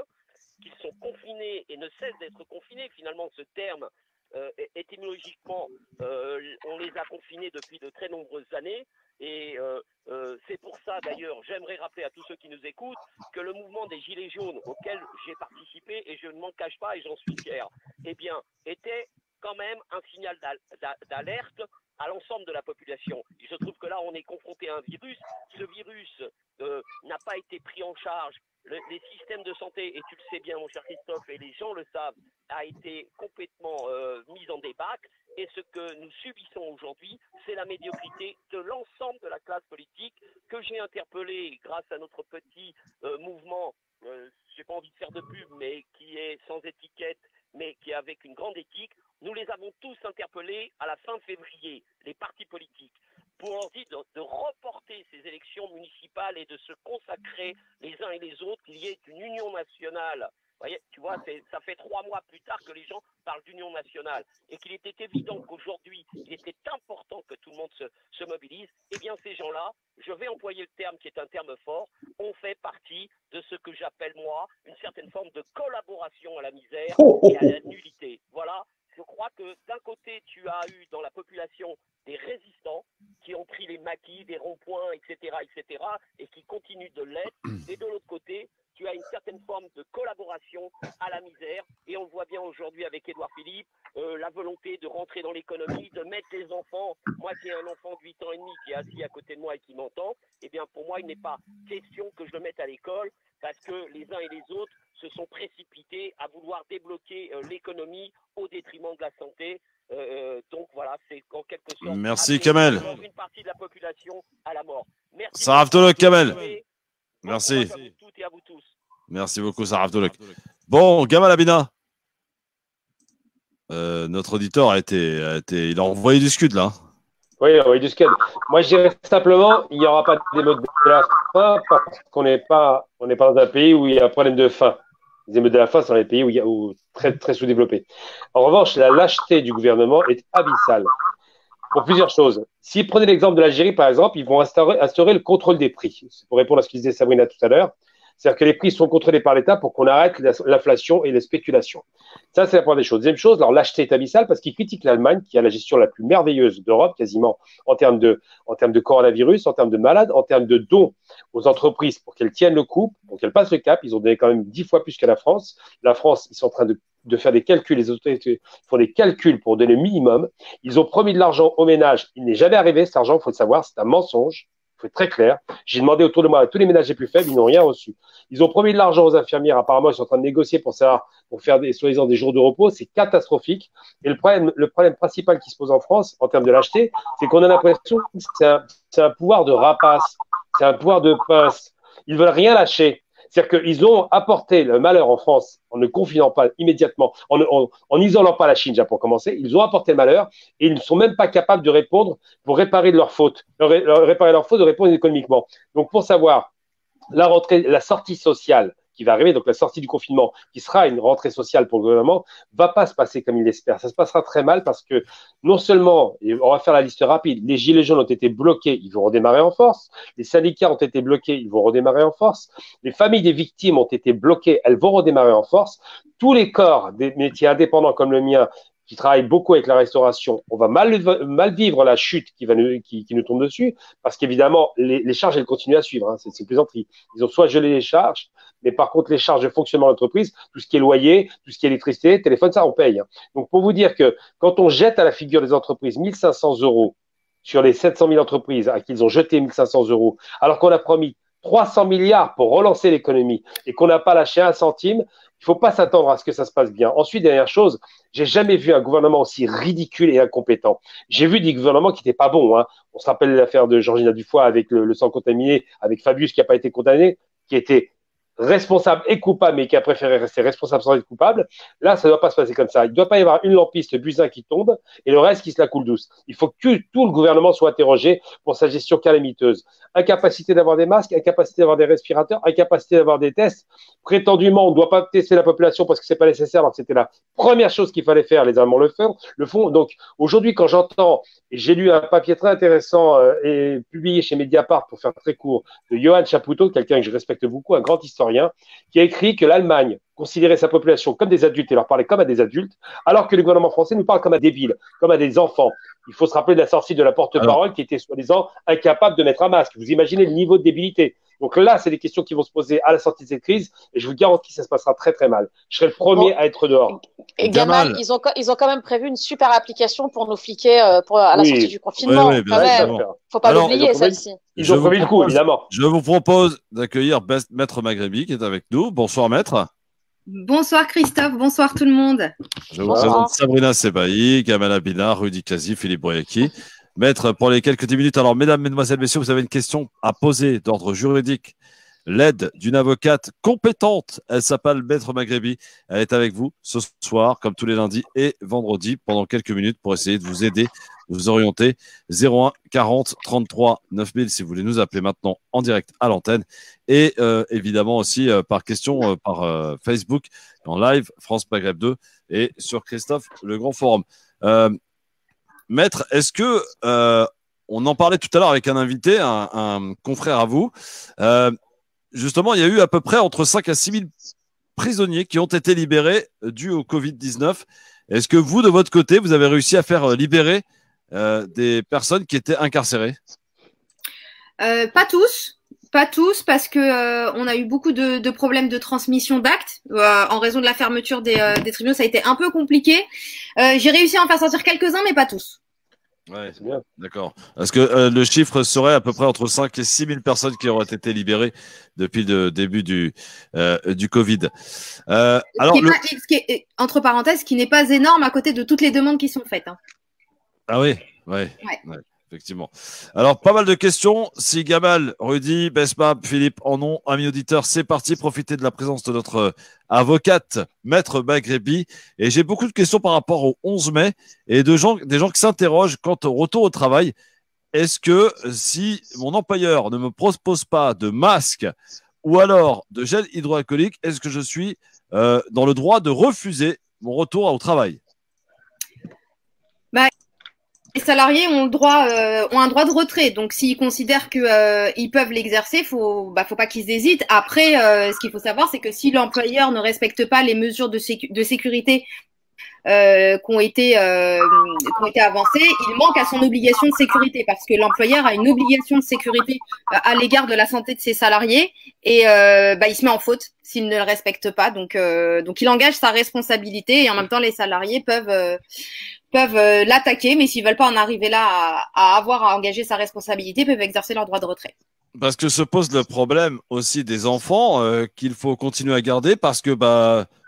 Speaker 10: qu'ils sont confinés et ne cessent d'être confinés. Finalement, ce terme, étymologiquement, on les a confinés depuis de très nombreuses années. Et c'est pour ça, d'ailleurs, j'aimerais rappeler à tous ceux qui nous écoutent que le mouvement des Gilets jaunes auquel j'ai participé, et je ne m'en cache pas et j'en suis fier, eh bien, était quand même un signal d'alerte à l'ensemble de la population. Il se trouve que là, on est confronté à un virus. Ce virus n'a pas été pris en charge. Les systèmes de santé, et tu le sais bien, mon cher Christophe, et les gens le savent, a été complètement mis en débâcle. Et ce que nous subissons aujourd'hui, c'est la médiocrité de l'ensemble de la classe politique que j'ai interpellé grâce à notre petit mouvement, j'ai pas envie de faire de pub, mais qui est sans étiquette, mais qui est avec une grande éthique. Nous les avons tous interpellés à la fin février, les partis politiques, pour leur dire de reporter ces élections municipales et de se consacrer les uns et les autres, qu'il y ait une union nationale. Vous voyez, tu vois, ça fait 3 mois plus tard que les gens parlent d'union nationale et qu'il était évident qu'aujourd'hui, il était important que tout le monde se mobilise. Eh bien, ces gens-là, je vais employer le terme qui est un terme fort, ont fait partie de ce que j'appelle, moi, une certaine forme de collaboration à la misère et à la nullité. Voilà. Je crois que d'un côté, tu as eu dans la population des résistants qui ont pris les maquis, des ronds-points, etc., et qui continuent de l'être. Et de l'autre côté, tu as une certaine forme de collaboration à la misère. Et on le voit bien aujourd'hui avec Édouard Philippe, la volonté de rentrer dans l'économie, de mettre les enfants. Moi qui ai un enfant de 8 ans et demi qui est assis à côté de moi et qui m'entend, eh bien pour moi, il n'est pas question que je le mette à l'école parce que les uns et les autres se sont précipités à vouloir débloquer l'économie au détriment de la santé. Donc voilà, c'est en quelque sorte...
Speaker 3: Merci Kamel.
Speaker 10: Une partie de la population à la mort. Merci.
Speaker 3: Sarah Avdolok, Kamel. Merci.
Speaker 10: À vous toutes et à vous tous.
Speaker 3: Merci beaucoup, Sarah Avdolok. Bon, Gamal Abina. Notre auditeur il a envoyé du scud là.
Speaker 6: Oui, il a envoyé du scud. Moi, je dirais simplement, il n'y aura pas d'émeute de la faim parce qu'on n'est pas dans un pays où il y a un problème de faim. Les émeutes de la faim, c'est dans les pays où très, très sous-développés. En revanche, la lâcheté du gouvernement est abyssale pour plusieurs choses. Si prenez l'exemple de l'Algérie, par exemple, ils vont instaurer le contrôle des prix. C'est pour répondre à ce que disait Sabrina tout à l'heure. C'est-à-dire que les prix sont contrôlés par l'État pour qu'on arrête l'inflation et les spéculations. Ça, c'est la première des choses. Deuxième chose, alors lâcheté est abyssale parce qu'ils critiquent l'Allemagne, qui a la gestion la plus merveilleuse d'Europe, quasiment en termes de coronavirus, en termes de malades, en termes de dons aux entreprises pour qu'elles tiennent le coup, pour qu'elles passent le cap. Ils ont donné quand même 10 fois plus que la France. La France, ils sont en train de faire des calculs, les autorités font des calculs pour donner le minimum. Ils ont promis de l'argent aux ménages. Il n'est jamais arrivé, cet argent, il faut le savoir, c'est un mensonge. Il faut être très clair. J'ai demandé autour de moi à tous les ménages les plus faibles, ils n'ont rien reçu. Ils ont promis de l'argent aux infirmières. Apparemment, ils sont en train de négocier pour faire soi-disant des jours de repos. C'est catastrophique. Et le problème principal qui se pose en France, en termes de lâcheté, c'est qu'on a l'impression que c'est un pouvoir de rapace. C'est un pouvoir de pince. Ils veulent rien lâcher. C'est-à-dire qu'ils ont apporté le malheur en France en ne confinant pas immédiatement, en isolant pas la Chine, déjà pour commencer. Ils ont apporté le malheur et ils ne sont même pas capables de répondre pour réparer leurs fautes, de répondre économiquement. Donc, pour savoir la sortie sociale qui va arriver, donc la sortie du confinement, qui sera une rentrée sociale pour le gouvernement, va pas se passer comme il l'espère. Ça se passera très mal parce que non seulement, et on va faire la liste rapide, les gilets jaunes ont été bloqués, ils vont redémarrer en force. Les syndicats ont été bloqués, ils vont redémarrer en force. Les familles des victimes ont été bloquées, elles vont redémarrer en force. Tous les corps des métiers indépendants comme le mien, qui travaille beaucoup avec la restauration, on va mal vivre la chute qui nous tombe dessus, parce qu'évidemment, les charges, elles continuent à suivre, hein, c'est plaisanterie. Ils ont soit gelé les charges, mais par contre, les charges de fonctionnement de l'entreprise, tout ce qui est loyer, tout ce qui est électricité, téléphone, ça, on paye. Hein. Donc, pour vous dire que quand on jette à la figure des entreprises 1 500 € sur les 700 000 entreprises à qui ils ont jeté 1 500 €, alors qu'on a promis 300 milliards pour relancer l'économie et qu'on n'a pas lâché un centime, il ne faut pas s'attendre à ce que ça se passe bien. Ensuite, dernière chose, j'ai jamais vu un gouvernement aussi ridicule et incompétent. J'ai vu des gouvernements qui n'étaient pas bons. Hein. On se rappelle l'affaire de Georgina Dufoy avec le sang contaminé, avec Fabius qui n'a pas été condamné, qui était responsable et coupable, mais qui a préféré rester responsable sans être coupable. Là, ça ne doit pas se passer comme ça. Il ne doit pas y avoir une lampiste Buzyn qui tombe et le reste qui se la coule douce. Il faut que tout le gouvernement soit interrogé pour sa gestion calamiteuse. Incapacité d'avoir des masques, incapacité d'avoir des respirateurs, incapacité d'avoir des tests. Prétendument, on ne doit pas tester la population parce que ce n'est pas nécessaire, alors que c'était la première chose qu'il fallait faire. Les Allemands le font. Donc, aujourd'hui, quand j'entends, et j'ai lu un papier très intéressant et publié chez Mediapart, pour faire très court, de Johan Chapoutot, quelqu'un que je respecte beaucoup, un grand historien, qui a écrit que l'Allemagne considérait sa population comme des adultes et leur parlait comme à des adultes, alors que le gouvernement français nous parle comme à des débiles, comme à des enfants. Il faut se rappeler de la sortie de la porte-parole qui était soi-disant incapable de mettre un masque. Vous imaginez le niveau de débilité. Donc là, c'est des questions qui vont se poser à la sortie de cette crise et je vous garantis que ça se passera très très mal. Je serai le premier à être dehors.
Speaker 4: Et Gamal, ils ont quand même prévu une super application pour nous fliquer à la sortie du confinement. Il ne faut pas l'oublier, celle-ci.
Speaker 6: Ils ont prévu le coup, évidemment.
Speaker 3: Je vous propose d'accueillir Maître Maghrebi qui est avec nous. Bonsoir Maître.
Speaker 11: Bonsoir Christophe, bonsoir tout le monde.
Speaker 3: Je vous présente Sabrina Sebaï, Gamal Abina, Rudy Kazi, Philippe Boyaki. Maître, pour les quelques 10 minutes, alors mesdames, mesdemoiselles, messieurs, vous avez une question à poser d'ordre juridique. L'aide d'une avocate compétente, elle s'appelle Maître Maghrebi. Elle est avec vous ce soir, comme tous les lundis et vendredis, pendant quelques minutes pour essayer de vous aider, de vous orienter. 01 40 33 9000 si vous voulez nous appeler maintenant en direct à l'antenne. Et évidemment aussi par question par Facebook, en live, France Maghreb 2 et sur Christophe, le Grand Forum. Maître, est-ce que, on en parlait tout à l'heure avec un invité, un confrère à vous, justement, il y a eu à peu près entre 5 à 6 000 prisonniers qui ont été libérés dus au Covid-19. Est-ce que vous, de votre côté, vous avez réussi à faire libérer des personnes qui étaient incarcérées?
Speaker 11: Pas tous, parce que on a eu beaucoup de problèmes de transmission d'actes en raison de la fermeture des tribunaux. Ça a été un peu compliqué. J'ai réussi à en faire sortir quelques-uns, mais pas tous.
Speaker 3: Ouais, c'est bien. D'accord. Est-ce que le chiffre serait à peu près entre 5 et 6 000 personnes qui auraient été libérées depuis le début du Covid.
Speaker 11: Entre parenthèses, ce qui n'est pas énorme à côté de toutes les demandes qui sont faites. Hein.
Speaker 3: Ah oui, ouais. Effectivement. Alors, pas mal de questions. Si Gamal, Rudy, Besma, Philippe en ont, amis auditeurs, c'est parti. Profitez de la présence de notre avocate, Maître Maghrebi. Et j'ai beaucoup de questions par rapport au 11 mai et des gens qui s'interrogent quant au retour au travail. Est-ce que si mon employeur ne me propose pas de masque ou alors de gel hydroalcoolique, est-ce que je suis dans le droit de refuser mon retour au travail?
Speaker 11: Les salariés ont un droit de retrait. Donc, s'ils considèrent qu'ils peuvent l'exercer, faut pas qu'ils hésitent. Après, ce qu'il faut savoir, c'est que si l'employeur ne respecte pas les mesures de sécurité qui ont été avancées, il manque à son obligation de sécurité parce que l'employeur a une obligation de sécurité à l'égard de la santé de ses salariés et il se met en faute s'il ne le respecte pas. Donc il engage sa responsabilité et en même temps les salariés peuvent l'attaquer, mais s'ils veulent pas en arriver là à avoir à engager sa responsabilité, peuvent exercer leur droit de retrait.
Speaker 3: Parce que se pose le problème aussi des enfants qu'il faut continuer à garder parce que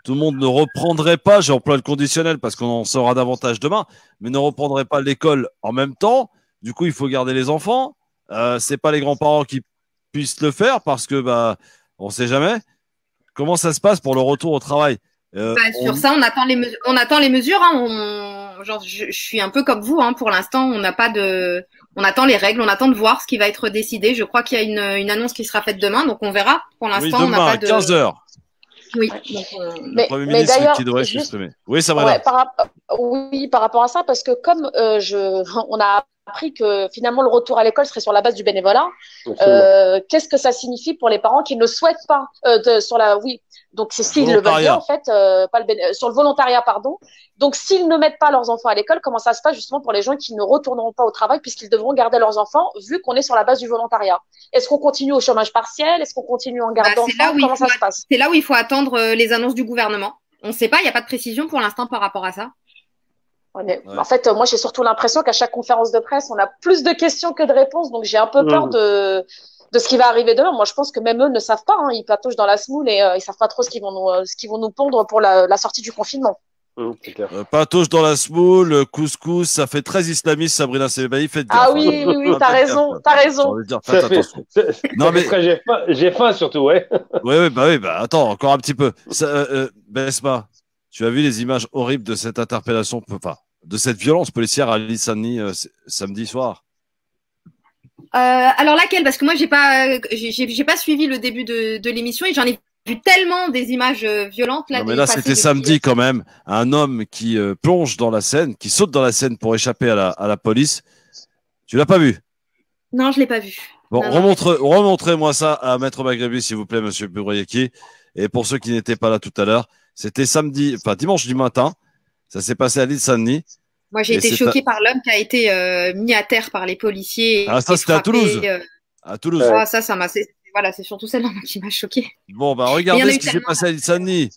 Speaker 3: tout le monde ne reprendrait pas, j'emploie le conditionnel parce qu'on en saura davantage demain, mais ne reprendrait pas l'école en même temps. Du coup, il faut garder les enfants. C'est pas les grands-parents qui puissent le faire parce que on sait jamais. Comment ça se passe pour le retour au travail?
Speaker 11: Sur ça, on attend les mesures. Je suis un peu comme vous. Pour l'instant, on attend les règles. On attend de voir ce qui va être décidé. Je crois qu'il y a une annonce qui sera faite demain, donc on verra. Pour l'instant,
Speaker 3: oui,
Speaker 11: on n'a pas de.
Speaker 3: 15h.
Speaker 11: Oui.
Speaker 3: Le Premier ministre qui devrait s'exprimer. Oui, ça va.
Speaker 4: Ouais, par rapport à ça, parce que comme on a appris que finalement le retour à l'école serait sur la base du bénévolat, qu'est-ce que ça signifie pour les parents qui ne souhaitent pas donc c'est s'ils le veulent bien en fait, sur le volontariat, pardon. Donc s'ils ne mettent pas leurs enfants à l'école, comment ça se passe justement pour les gens qui ne retourneront pas au travail puisqu'ils devront garder leurs enfants vu qu'on est sur la base du volontariat? Est-ce qu'on continue au chômage partiel? Est-ce qu'on continue en garde d'enfants? Comment ça se passe?
Speaker 11: C'est là où il faut attendre les annonces du gouvernement. On ne sait pas, il n'y a pas de précision pour l'instant par rapport à ça.
Speaker 4: Ouais. En fait, moi, j'ai surtout l'impression qu'à chaque conférence de presse, on a plus de questions que de réponses. Donc, j'ai un peu peur de ce qui va arriver demain. Moi, je pense que même eux ne savent pas. Ils patauchent dans la semoule et ils savent pas trop ce qu'ils vont nous pondre pour la sortie du confinement.
Speaker 3: Patauche dans la semoule, couscous, ça fait très islamiste, Sabrina Sebaï. Faites gaffe.
Speaker 4: Ah oui, t'as raison.
Speaker 3: Faites attention.
Speaker 6: Non, mais j'ai faim surtout, ouais.
Speaker 3: Oui, attends, encore un petit peu. Besma, tu as vu les images horribles de cette interpellation, de cette violence policière à l'île Saint-Denis samedi soir?
Speaker 11: Alors laquelle? Parce que moi j'ai pas suivi le début de l'émission et j'en ai vu tellement des images violentes là.
Speaker 3: Non, mais là c'était samedi quand même. Un homme qui plonge dans la Seine, qui saute dans la Seine pour échapper à la police. Tu l'as pas vu?
Speaker 11: Non, je l'ai pas vu.
Speaker 3: Bon, remontrez-moi ça à Maître Maghrebi, s'il vous plaît, Monsieur Bourrieki. Et pour ceux qui n'étaient pas là tout à l'heure, c'était dimanche du matin. Ça s'est passé à l'île Saint-Denis.
Speaker 11: Moi, j'ai été choquée par l'homme qui a été mis à terre par les policiers.
Speaker 3: Ah, ça, c'était à Toulouse. À Toulouse.
Speaker 11: Ah, ça m'a. Voilà, c'est surtout celle-là qui m'a choquée.
Speaker 3: Bon, regardez ce qui s'est passé à l'île Saint-Denis.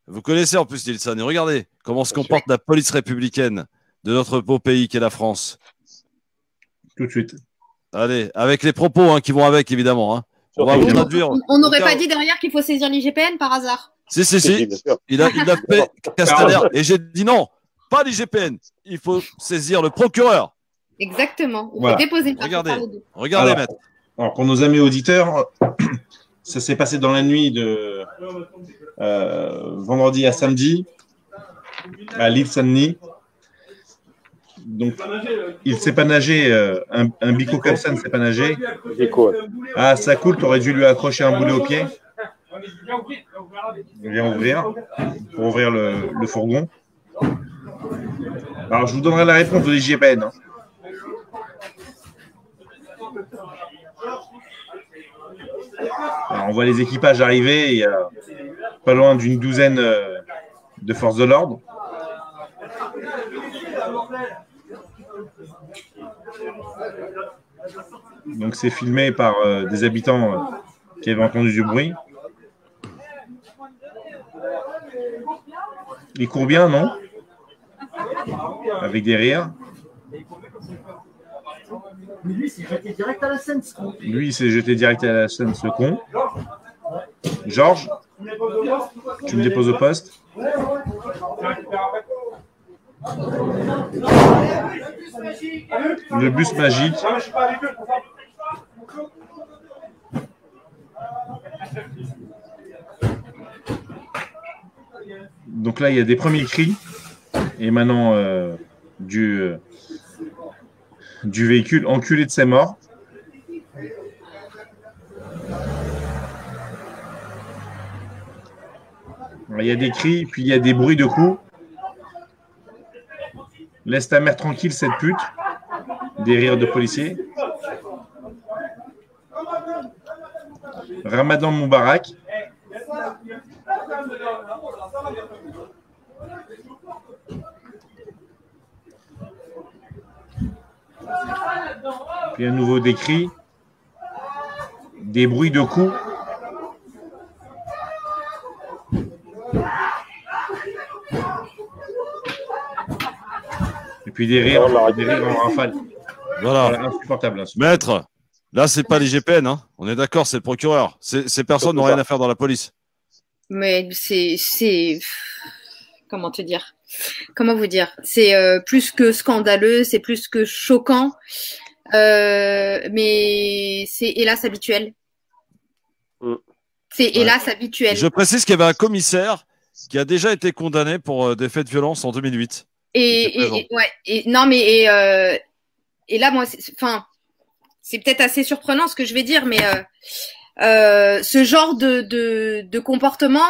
Speaker 3: Vous connaissez en plus l'île Saint-Denis. Regardez comment se comporte la police républicaine de notre beau pays qu'est la France.
Speaker 5: Tout de suite.
Speaker 3: Allez, avec les propos qui vont avec, évidemment. On va vous traduire.
Speaker 11: On n'aurait pas dit derrière qu'il faut saisir l'IGPN par hasard?
Speaker 3: Si. Il a fait Castaner. Et j'ai dit non, pas l'IGPN. Il faut saisir le procureur.
Speaker 11: Exactement. Il faut déposer une
Speaker 3: Regardez, maître.
Speaker 5: Alors, pour nos amis auditeurs, ça s'est passé dans la nuit de vendredi à samedi à l'île Saint-Denis. Donc, il ne sait pas nager, un bico comme ça ne sait pas nager. Ah, ça coule, tu aurais dû lui accrocher un boulet au pied. Viens ouvrir, pour ouvrir le fourgon. Alors, je vous donnerai la réponse de l'IGPN. Alors, on voit les équipages arriver, il y a pas loin d'une douzaine de forces de l'ordre. Donc c'est filmé par des habitants qui avaient entendu du bruit. Il court bien, non? Avec des rires.
Speaker 12: Lui, il s'est jeté direct à la scène, ce con.
Speaker 5: Lui, il s'est jeté direct à la scène, ce con. Georges, tu me déposes au poste. Le bus magique. Donc là, il y a des premiers cris émanant du véhicule enculé de ses morts. Il y a des cris, puis il y a des bruits de coups. Laisse ta mère tranquille, cette pute. Des rires de policiers. Ramadan Moubarak. Puis à nouveau des cris, des bruits de coups. Et puis des rires en rafale.
Speaker 3: Voilà.
Speaker 5: Insupportable.
Speaker 3: Maître, là, c'est pas l'IGPN, hein. On est d'accord, c'est le procureur. Ces personnes n'ont rien à faire dans la police.
Speaker 11: Mais c'est comment te dire? Comment vous dire? C'est plus que scandaleux, c'est plus que choquant, mais c'est hélas habituel. C'est hélas habituel.
Speaker 3: Je précise qu'il y avait un commissaire qui a déjà été condamné pour des faits de violence en 2008.
Speaker 11: Et là, moi, c'est peut-être assez surprenant ce que je vais dire, mais ce genre de comportement,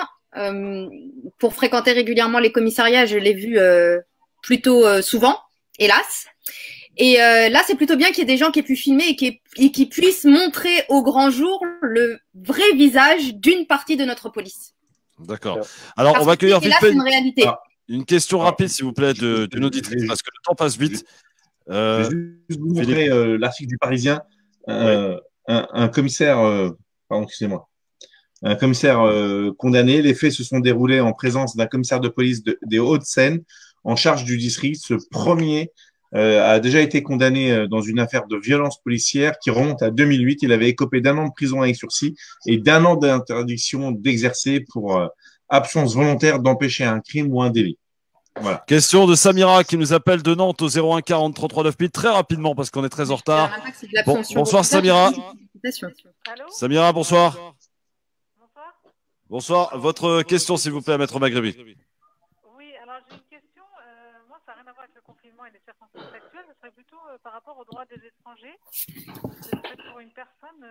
Speaker 11: pour fréquenter régulièrement les commissariats, je l'ai vu plutôt souvent, hélas. Et là, c'est plutôt bien qu'il y ait des gens qui aient pu filmer et qui puissent montrer au grand jour le vrai visage d'une partie de notre police.
Speaker 3: D'accord. Alors, on va accueillir vite fait
Speaker 11: une réalité.
Speaker 3: Une question rapide, s'il vous plaît, d'une auditrice, parce que le temps passe vite.
Speaker 5: Je vais juste vous montrer l'article du Parisien. Un commissaire, pardon, excusez-moi, un commissaire condamné. Les faits se sont déroulés en présence d'un commissaire de police des Hauts-de-Seine en charge du district. Ce premier a déjà été condamné dans une affaire de violence policière qui remonte à 2008. Il avait écopé d'1 an de prison avec sursis et d'1 an d'interdiction d'exercer pour absence volontaire d'empêcher un crime ou un délit. Voilà.
Speaker 3: Question de Samira qui nous appelle de Nantes au 01 40 33 9000 très rapidement parce qu'on est très en retard. Bonsoir Samira. Samira, bonsoir. Bonsoir. Votre question s'il vous plaît, Maître Maghrebi.
Speaker 13: Oui, alors j'ai une question. Moi, ça n'a rien à voir avec le confinement et les circonstances actuelles. Ce serait plutôt par rapport aux droits des étrangers. Ce serait pour une personne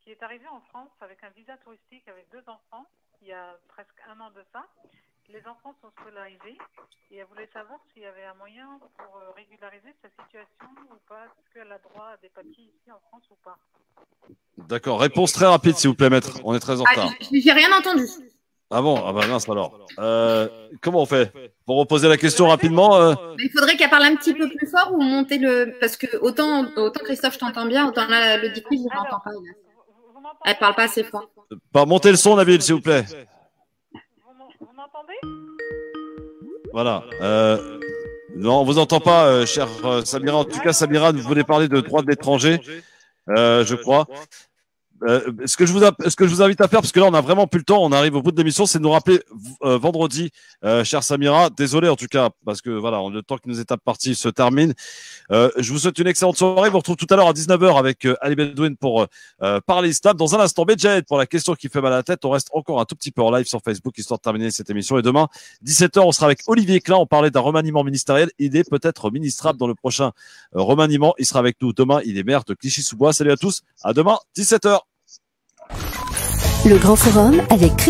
Speaker 13: qui est arrivée en France avec un visa touristique avec 2 enfants, il y a presque 1 an de ça. Les enfants sont scolarisés et elle voulait savoir s'il y avait un moyen pour régulariser sa situation ou pas. Est-ce qu'elle a droit à des papiers ici en France ou pas?
Speaker 3: D'accord. Réponse très rapide, s'il vous plaît, Maître. On est très en retard.
Speaker 11: J'ai rien entendu.
Speaker 3: Ah bon? Ah bah mince alors. Comment on fait? Pour reposer la question rapidement
Speaker 11: Il faudrait qu'elle parle un petit peu plus fort ou monter le... Parce que autant Christophe, je t'entends bien, autant là, le dit je n'entends pas. Elle parle pas assez fort.
Speaker 3: Montez le son, Nabil, s'il vous plaît. Voilà. Non, on vous entend pas, cher Samira. En tout cas, Samira, vous voulez parler de droits de l'étranger, je crois. Ce que je vous invite à faire, parce que là, on n'a vraiment plus le temps, on arrive au bout de l'émission, c'est de nous rappeler vendredi, cher Samira. Désolé en tout cas, parce que voilà, le temps qui nous est imparti se termine. Je vous souhaite une excellente soirée. Je vous retrouve tout à l'heure à 19h avec Ali Bedouine pour parler islam. Dans un instant, Bedjahed pour la question qui fait mal à la tête. On reste encore un tout petit peu en live sur Facebook, histoire de terminer cette émission. Et demain, 17h, on sera avec Olivier Klein. On parlait d'un remaniement ministériel. Il est peut-être ministrable dans le prochain remaniement. Il sera avec nous demain. Il est maire de Clichy-sous-Bois. Salut à tous. À demain, 17h.
Speaker 2: Le Grand Forum avec Christophe.